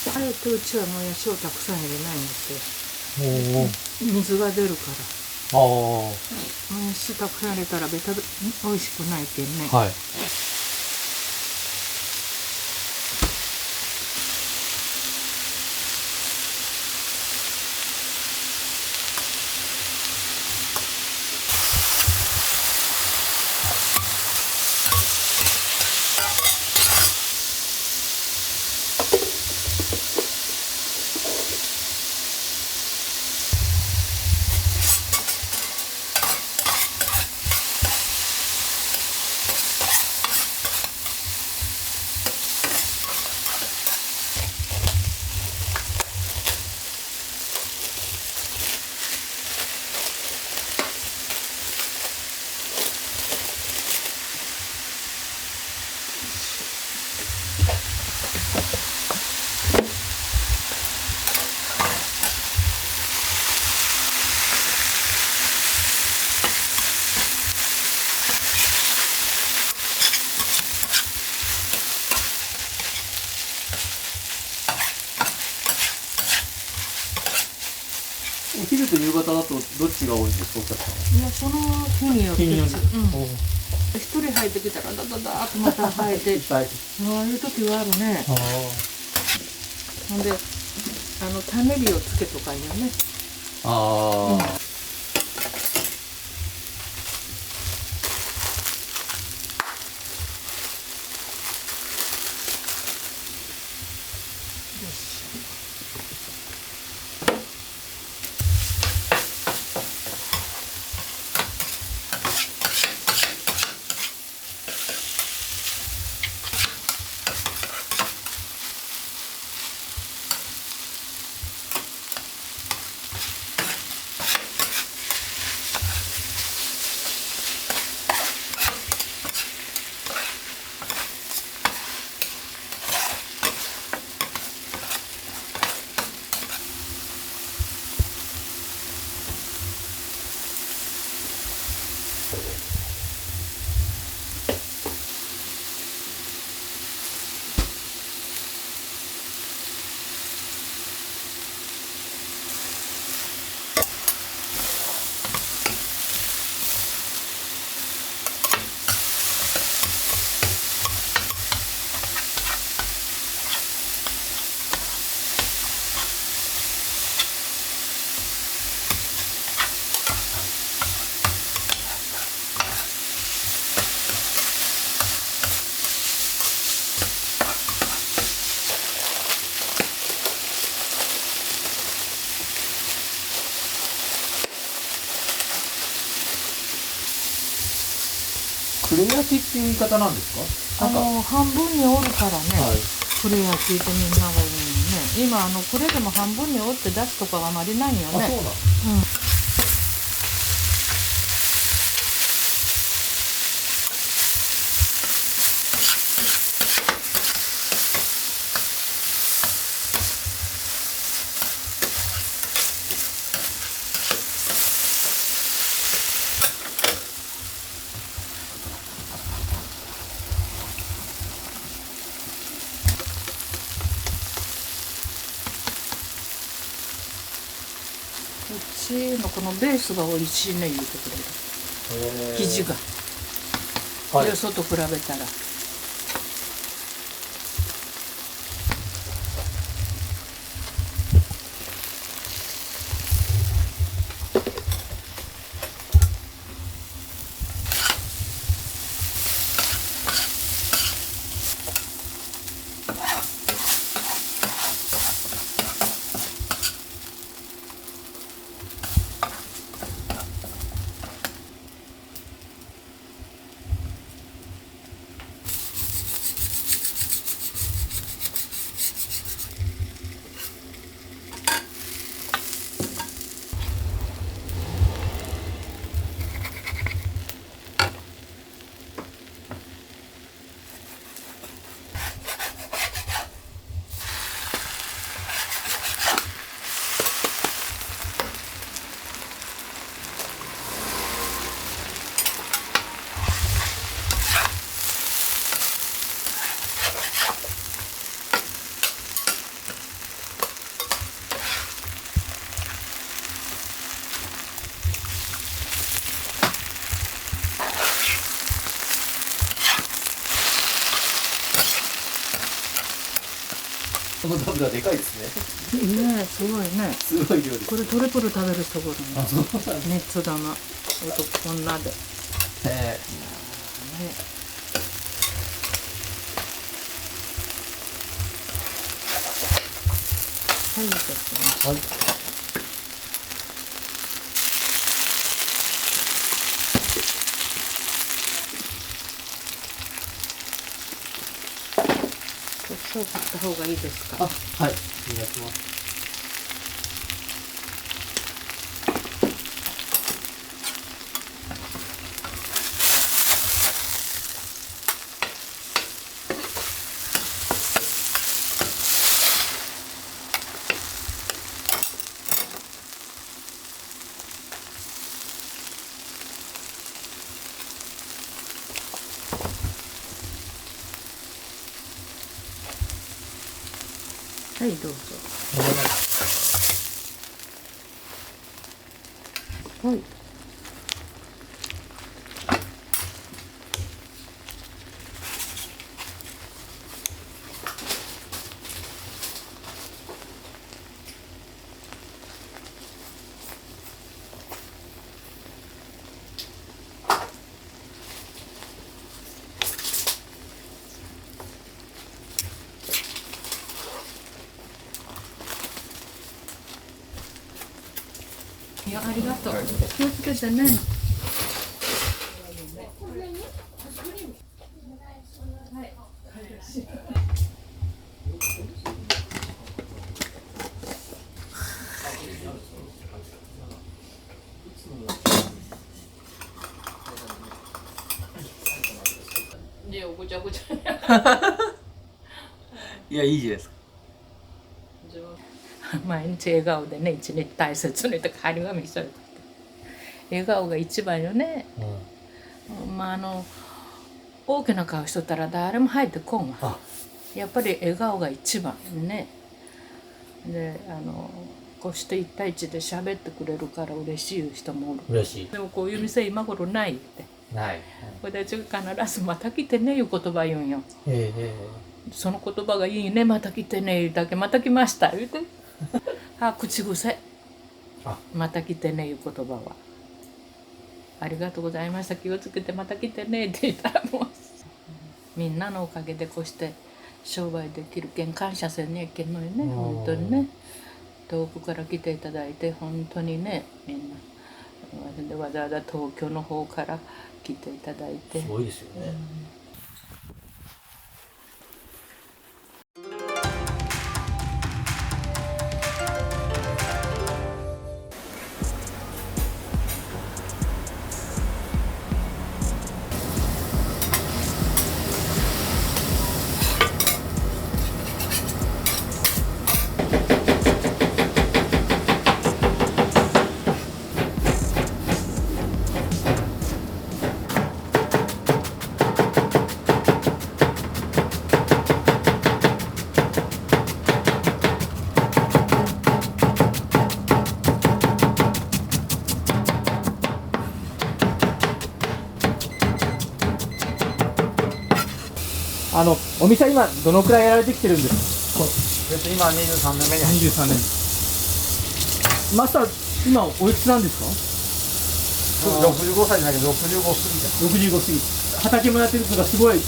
あえてうちはもやしをたくさん入れないんですよ。水が出るから。もやしたくさん入れたら美味しくないけんね。はい。昼と夕方だとどっちが多いんですか、お客さん。いや、その日によって。日によって一人入ってきたらダダダーッとまた入って、ああいう時はあるね。ほんで、種火をつけとかんよね。ああ。クレ焼きっていう言い方なんですか？半分に折るからね、クレ焼きってみんなが言うよね。今これでも半分に折って出すとかがあまりないよね。あ、そうなん。うちのこのベースが美味しいね言うてくれる。生地が。よそと比べたら。このダブがでかいですね。ねえ、すごいね。すごい量です。これトリプル食べるところあ、そうなんね。熱玉、こんなで。へえ。ね。はい、ですね。はい。そう振った方がいいですか。あ、はい。お願いします。はい、どうぞ。はい。いや、ありがとう。気をつけてね。いや、ごちゃごちゃ。いや、いいじゃないですか。毎日笑顔でね、一日大切にとか張り紙してる。笑顔が一番よね。まあ大きな顔しとったら誰も入ってこんわ。やっぱり笑顔が一番ね。でこうして一対一で喋ってくれるから嬉しい人もおる。嬉しい。でもこういう店今頃ないって。ない。私が必ずまた来てねいう言葉言うんよ。その言葉がいいね、また来てね言うだけ、また来ました言うて。口癖。また来てねいう言葉は。ありがとうございました、気をつけてまた来てねって言ったらもうみんなのおかげでこうして商売できるけん感謝せんにゃいけんのよね、本当にね。遠くから来ていただいて本当にね、みんなでわざわざ東京の方から来ていただいて。すごいですよね。お店は今どのくらいやられてきてるんですか？今23年目に入って23年。マスター今おいくつなんですか？65歳じゃないけど65過ぎた。65過ぎ。畑もやってるとかすごい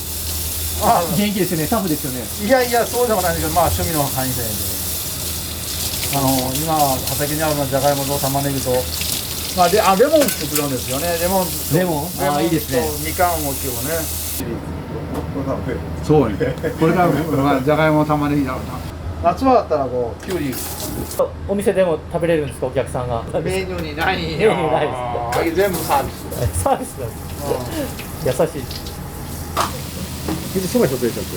元気ですよね、タフですよね。いやいやそうでもないんですけど、まあ趣味の範囲で今畑にあるのはじゃがいもと玉ねぎと、レモン作るんですよね。レモンいいですね。みかんを今日ね。そうね。これからじゃがいも玉ねぎだろうな。夏場だったらこうきゅうり。お店でも食べれるんですか、お客さんが？メニューにないよ。メニューないです。全部サービス。サービスなんです。優しい。そば一つ入れちゃって。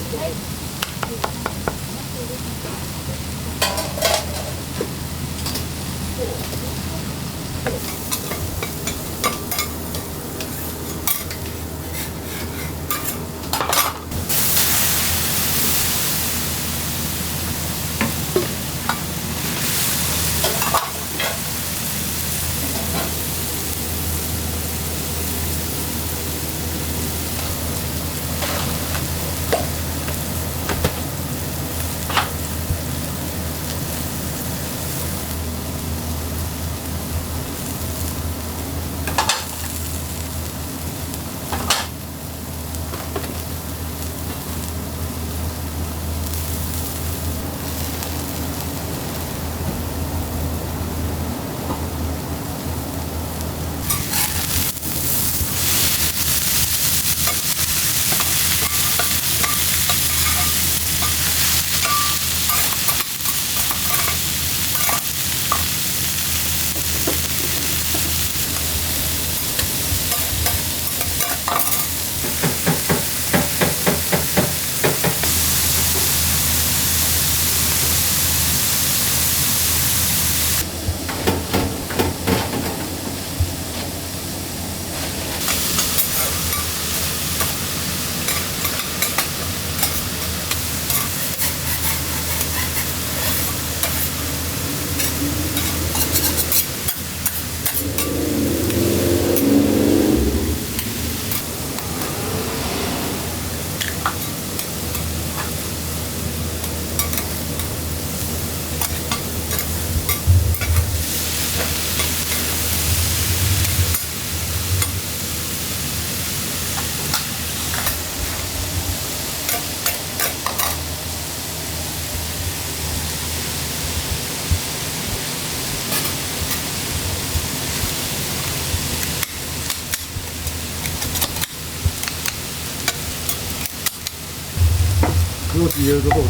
容器入れるところを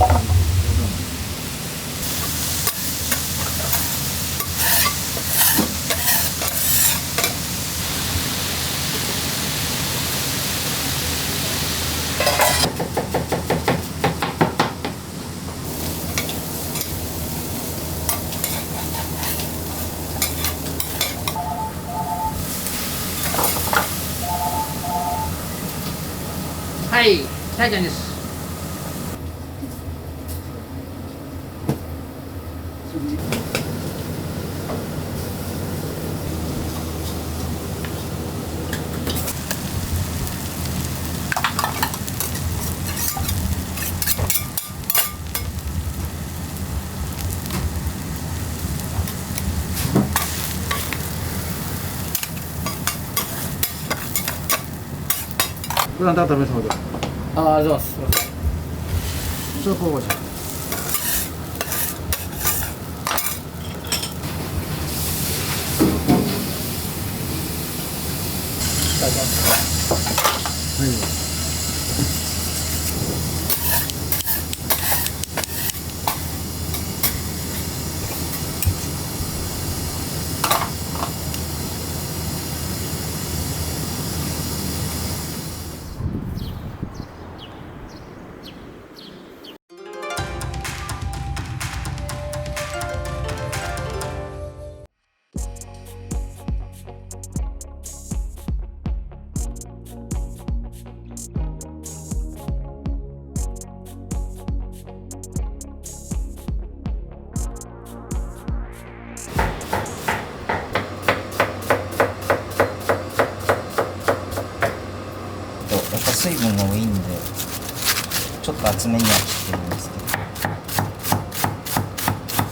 はい、タイちゃんです。ご覧いただいた皆様で。ありがとうございます。ちょっとこうしよう。水分が多いんでちょっと厚めには切ってるんですけど、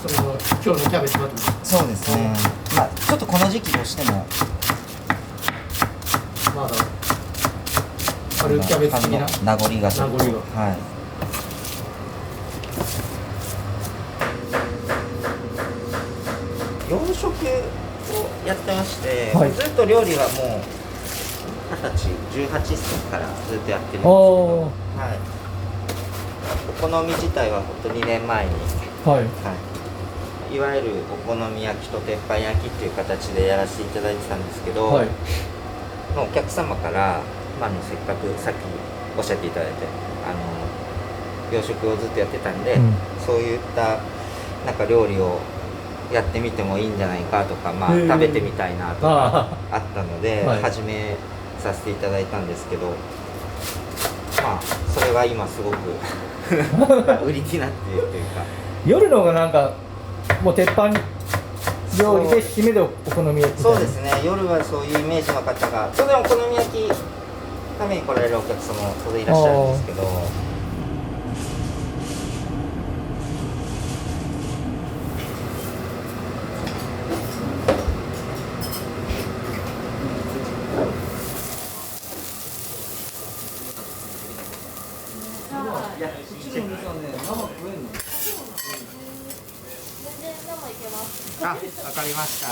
それは今日のキャベツはそうですね、まあちょっとこの時期としてもまだ春キャベツ的な名残がちょっと、はい、洋食をやってまして、はい、ずっと料理はもう20歳、18歳からずっとやってるんですけど、はい、お好み自体は本当2年前に、はいはい、いわゆるお好み焼きと鉄板焼きっていう形でやらせていただいてたんですけど、はい、お客様から、せっかくさっきおっしゃっていただいて洋食をずっとやってたんで、そういったなんか料理をやってみてもいいんじゃないかとか、食べてみたいなとかあったので、始めさせていただいたんですけど、それが今すごく売りになっているというか、夜の方がなんかもう鉄板料理で締めでお好み焼き。そうですね、夜はそういうイメージの方が当然お好み焼き食べに来られるお客様も当然いらっしゃるんですけど、あ、わかりました。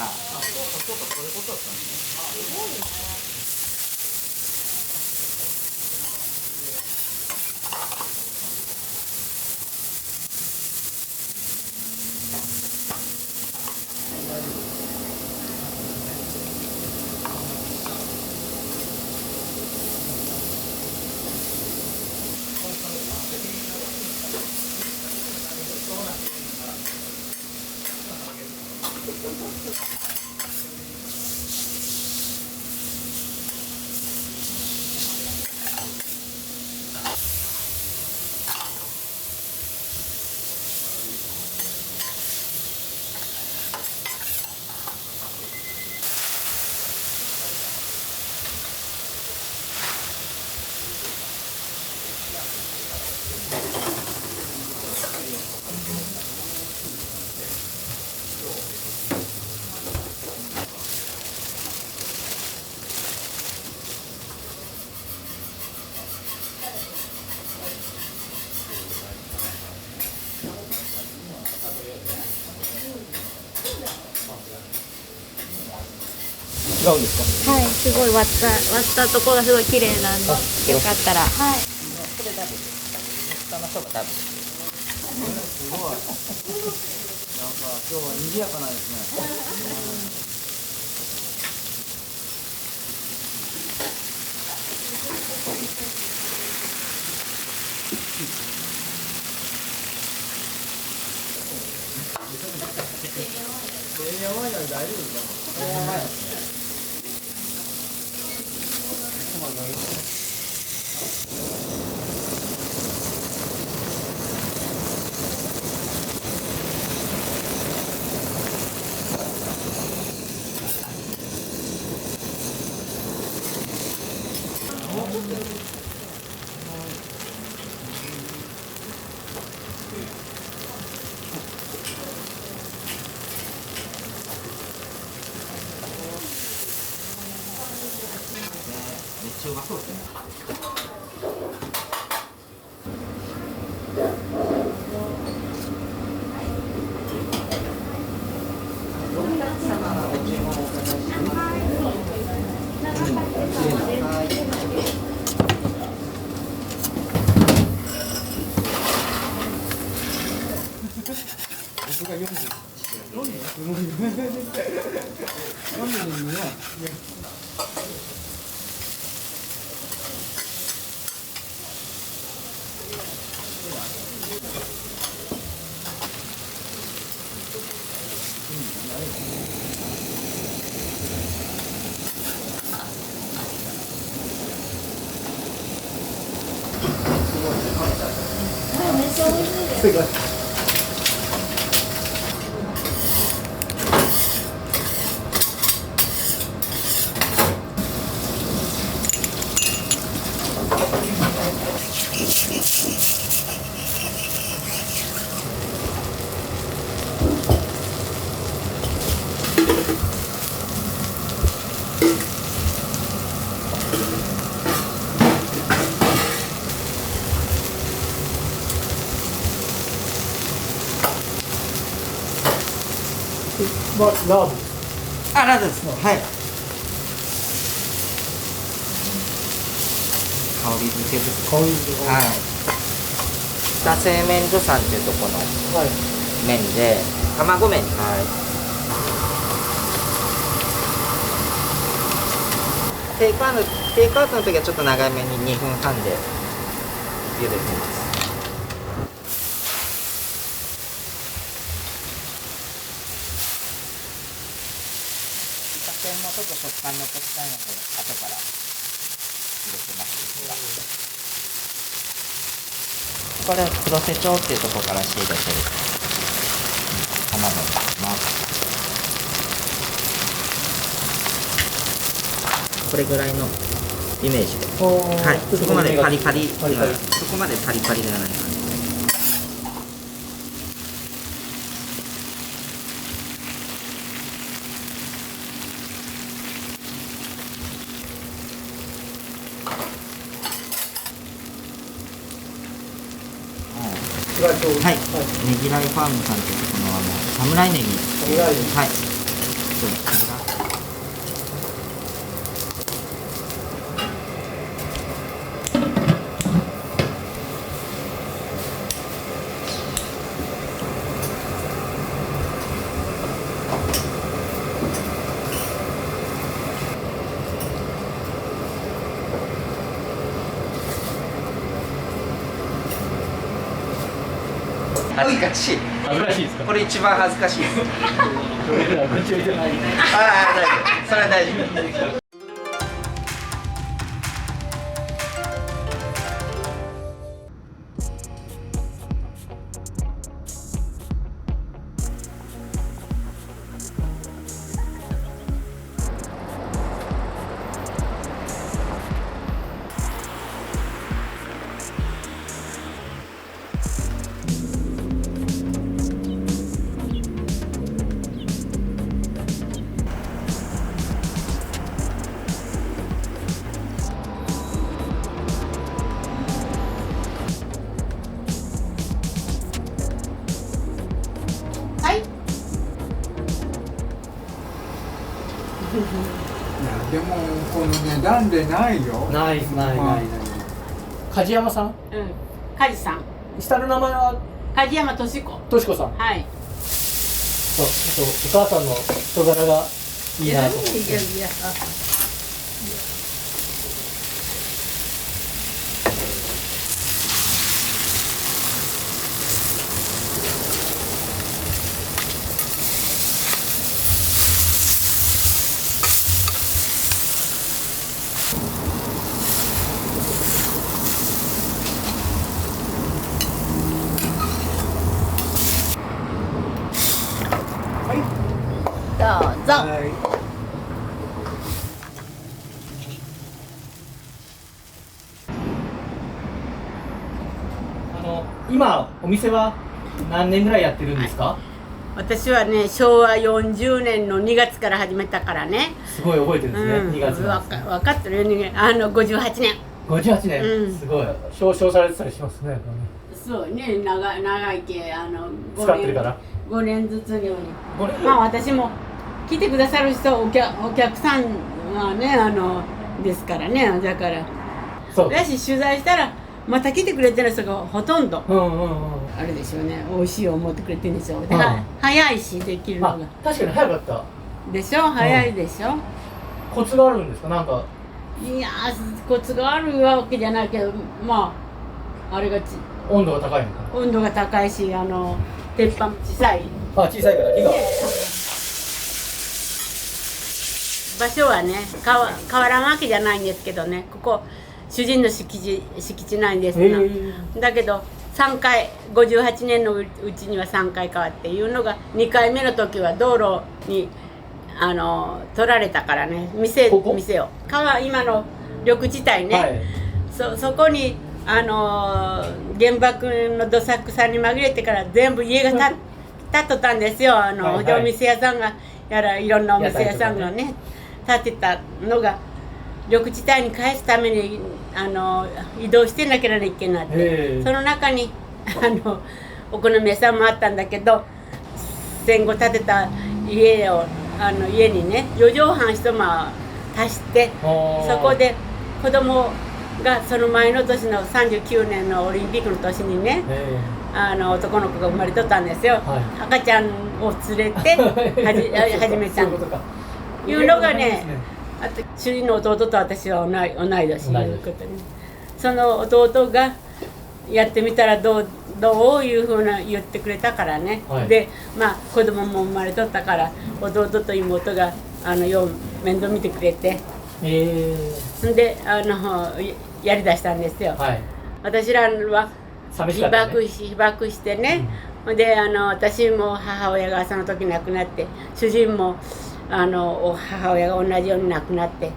違うんですか？はい、すごい割ったところがすごい綺麗なんで、よかったら。はい。の人がダブル。すごい。なんか今日は賑やかなんですね。やばいのに大丈夫ですか？やばい。めっちゃうまそうですね。僕が40ね。めっちゃ美味しいです。まあ、ラード。あ、ラードです。はい。香り付けです。香り付け。はい。北製麺所さんっていうところの麺で、卵麺に。はい。テイクアウトの時はちょっと長めに2分半で茹でてます。もちょっと食感残したいので後から入れてますが、これは黒瀬町っていうところから仕入れてる卵になります。これぐらいのイメージで、はい、そこまでパリパリ、そこまでパリパリではない感じ。はい、ねぎらいファームさんというところはもう侍ネギ、はい、恥ずかしい。恥ずかしいですか？これ一番恥ずかしいです。これは大丈夫。それは大丈夫。でもこの値段でないよ。ない。梶山さん。梶さん。下の名前は梶山敏子。としこさん。はい。そう、お母さんの人柄がいいなと思って。いや。どうぞ。今お店は何年ぐらいやってるんですか？私はね、昭和40年の2月から始めたからね。すごい覚えてるんですね。2月分かってるよね。58年。58年。すごい。表彰されてたりしますね。そうね、長いけ使ってるから。5年ずつに。まあ私も来てくださる人お客さんはねですからね、だからそうだし取材したらまた来てくれてる人がほとんど、あれでしょうね、美味しいを思ってくれてるんでしょう、早いしできるのが。確かに早かったでしょ、早いでしょ。コツがあるんですか？なんかいやコツがあるわけじゃないけど、まああれが温度が高いのか。温度が高いし、鉄板小さい。小さいから火が。場所はね変わらんわけじゃないんですけどね、ここ主人の敷地なんですが、だけど3回58年のうちには3回変わっていうのが、2回目の時は道路に取られたからね、店を今の緑地帯ね、そこに原爆のどさくさに紛れてから全部家が建っとったんですよ。でお店屋さんがいろんなお店屋さんがね建てたのが緑地帯に返すために移動してなきゃいけないって、その中にお好み屋さんもあったんだけど、戦後建てた家にね4畳半一間足して、そこで子供がその前の年の39年のオリンピックの年にね、男の子が生まれとったんですよ、赤ちゃんを連れて始めたいうのがね、あと主人の弟と私は同い年ということで、その弟がやってみたらどういうふうな言ってくれたからね、でまあ子供も生まれとったから弟と妹がよう面倒見てくれて、でやりだしたんですよ、私らは被爆してね、で私も母親がその時亡くなって、主人も母親が同じように亡くなって、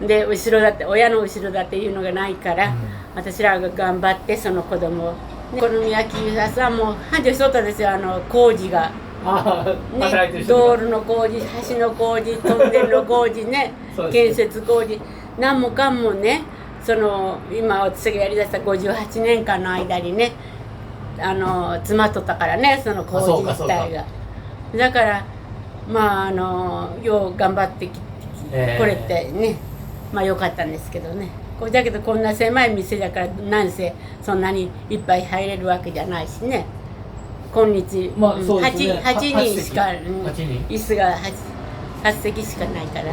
で親の後ろだっていうのがないから、私らが頑張ってその子供を、お好み焼き屋さんも繁盛しとったんですよ、工事が。道路の工事、橋の工事、トンネルの工事ね建設工事、何もかもね、今私がやりだした58年間の間にね詰まっとったからね、その工事自体が。だからまあよう頑張ってこれってね、まあ良かったんですけどね。だけどこんな狭い店だからなんせそんなにいっぱい入れるわけじゃないしね。今日、8人しか椅子が 8席しかないからね。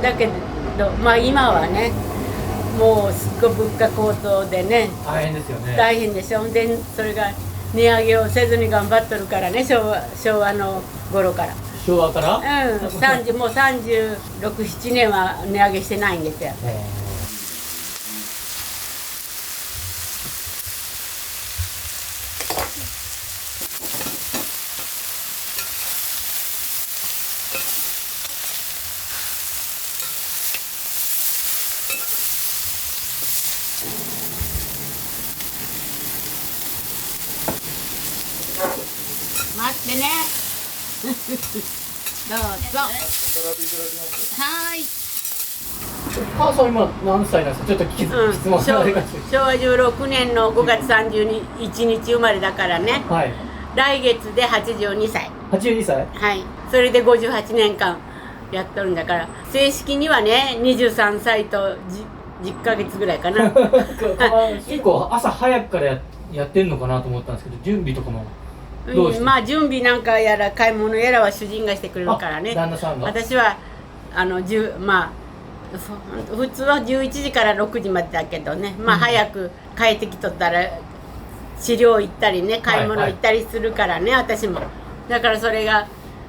だけどまあ今はねもうすっごい物価高騰でね大変ですよね。大変でしょ。でそれが値上げをせずに頑張っとるからね、昭和の頃から。昭和から？もう36、7年は値上げしてないんですよ。待ってねどうぞ。はい。母さん今何歳なんですか？ちょっと質問があります。昭和16年の5月31日生まれだからね。来月で82歳。82歳？はい。それで58年間やっとるんだから、正式にはね23歳と10ヶ月ぐらいかな。結構朝早くからやってんのかなと思ったんですけど、準備とかもどうして、まあ準備なんかやら買い物やらは主人がしてくれるからね。旦那さんが。私はまあ普通は11時から6時までだけどね、まあ早く帰ってきとったら治療行ったりね、買い物行ったりするからね、私も。だからそれが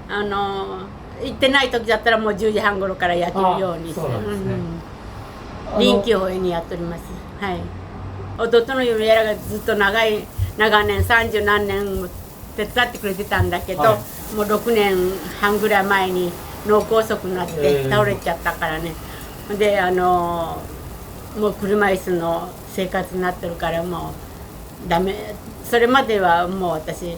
行ってない時だったらもう10時半頃からやってるようにして、臨機応変にやっております。はい。弟の夢やらがずっと長年30何年も手伝ってくれてたんだけど、もう6年半ぐらい前に脳梗塞になって倒れちゃったからね。でもう車椅子の生活になってるからもうダメ。それまではもう私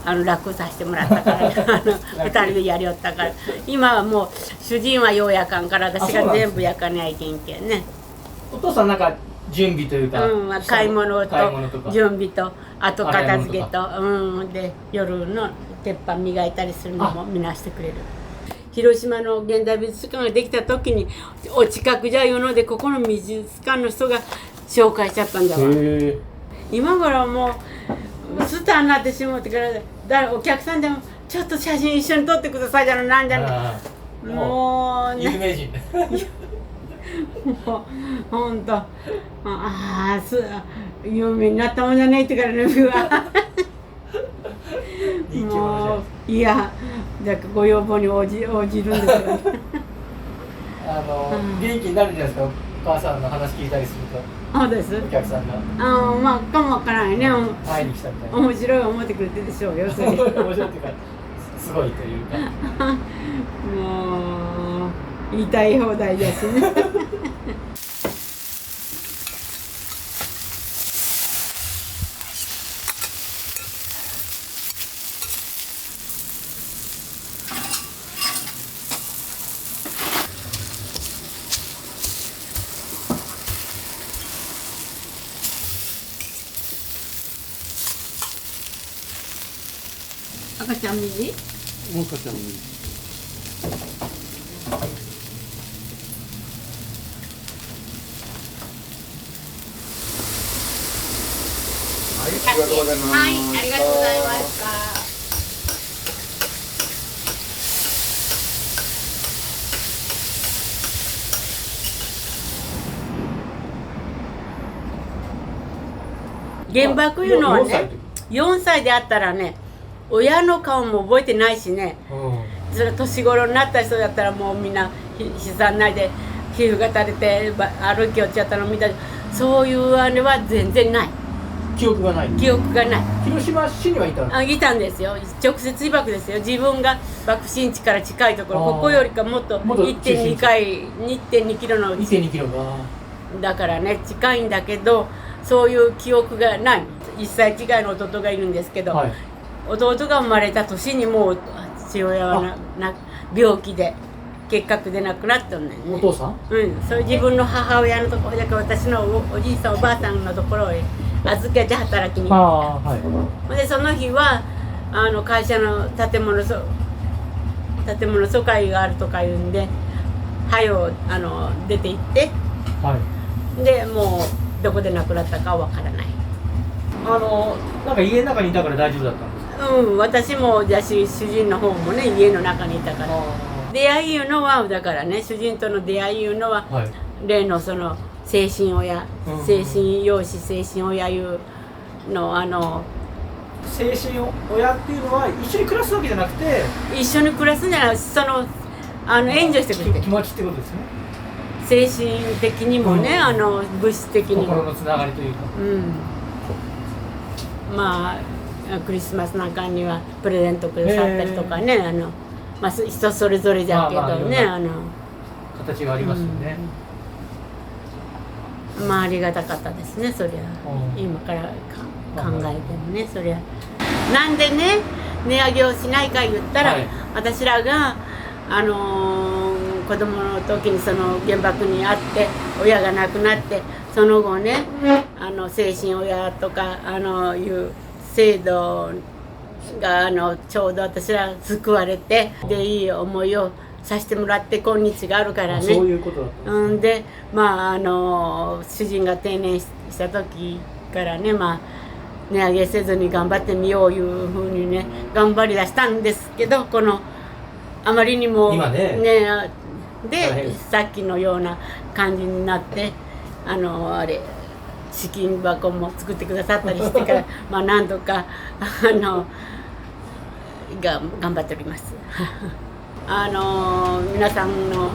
楽させてもらったから2人でやりよったから、今はもう主人はようやかんから私が全部やかないけんけんね。お父さんなんか準備というか、買い物と準備と後片付けと、で夜の鉄板磨いたりするのも見なしてくれる。広島の現代美術館ができた時にお近くじゃいうので、ここの美術館の人が紹介しちゃったんだわ。今頃もうスターになってしまってからお客さんでもちょっと写真一緒に撮ってくださいじゃのなんじゃの、もうね、有名人もうほんと有名になったもんじゃないってからね、もういやだからご要望に応じるんですよね。元気になるんじゃないですか、お母さんの話聞いたりすると。そうです。お客さんが。まあかもわからないね。会いに来たみたいな。面白い思ってくれてるでしょうよ。それ面白いっていうかすごいというか。もう言いたい放題ですね。赤ちゃん右？赤ちゃん右。はい、ありがとうございます。はい、ありがとうございました。原爆いうのはね、4歳であったらね、親の顔も覚えてないしね、それ年頃になった人だったらもうみんな悲惨ないで皮膚が垂れて歩き落ちちゃったの見たり、そういうあれは全然ない。記憶がない。記憶がない。広島市にはいたの？いたんですよ。直接被爆ですよ。自分が爆心地から近いところ、ここよりかもっと 1.2 キロの 1.2 キロがだからね、近いんだけどそういう記憶がない。1歳違いの弟がいるんですけど、弟が生まれた年にもう父親は病気で結核で亡くなったんだよね。お父さん？そういう自分の母親のところだから私のおじいさんおばあさんのところへ預けて働きに行った。でその日は会社の建物疎開があるとか言うんで、はよ出て行って、でもうどこで亡くなったかわからない。なんか家の中にいたから大丈夫だったんですか？私もだし主人の方もね家の中にいたから。出会いいうのはだからね、主人との出会いいうのは、例のその精神親、精神養子精神親いうの精神親っていうのは一緒に暮らすわけじゃなくて、一緒に暮らすんじゃない、援助してくれて気持ちってことですね。精神的にもね、物質的にも心のつながりというか、まあクリスマスなんかにはプレゼントくださったりとかね、まあ人それぞれじゃけどね、形がありますよね。まあありがたかったですね、そりゃ。今から考えてもね、そりゃ。なんでね値上げをしないか言ったら、私らが子供の時にその原爆にあって親が亡くなって、その後ね精神親とかいう制度がちょうど私ら救われて、でいい思いをさせてもらって今日があるからね。そういうことだったんです。でまあ主人が定年した時からね、まあ値上げせずに頑張ってみよういうふうにね頑張りだしたんですけど、このあまりにも今ねでさっきのような感じになって、あれ資金箱も作ってくださったりしてからまあなんとか頑張っております。皆さんの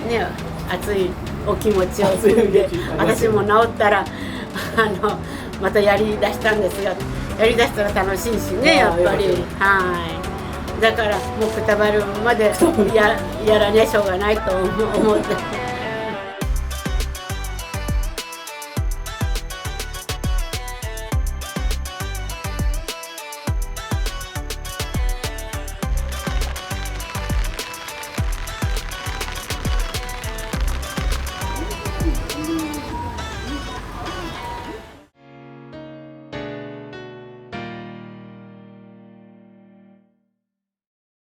ね熱いお気持ちを汲んで私も治ったらまたやりだしたんですが、やりだしたら楽しいしね、やっぱり。はいだからもうくたばるまでやらねしょうがないと思って。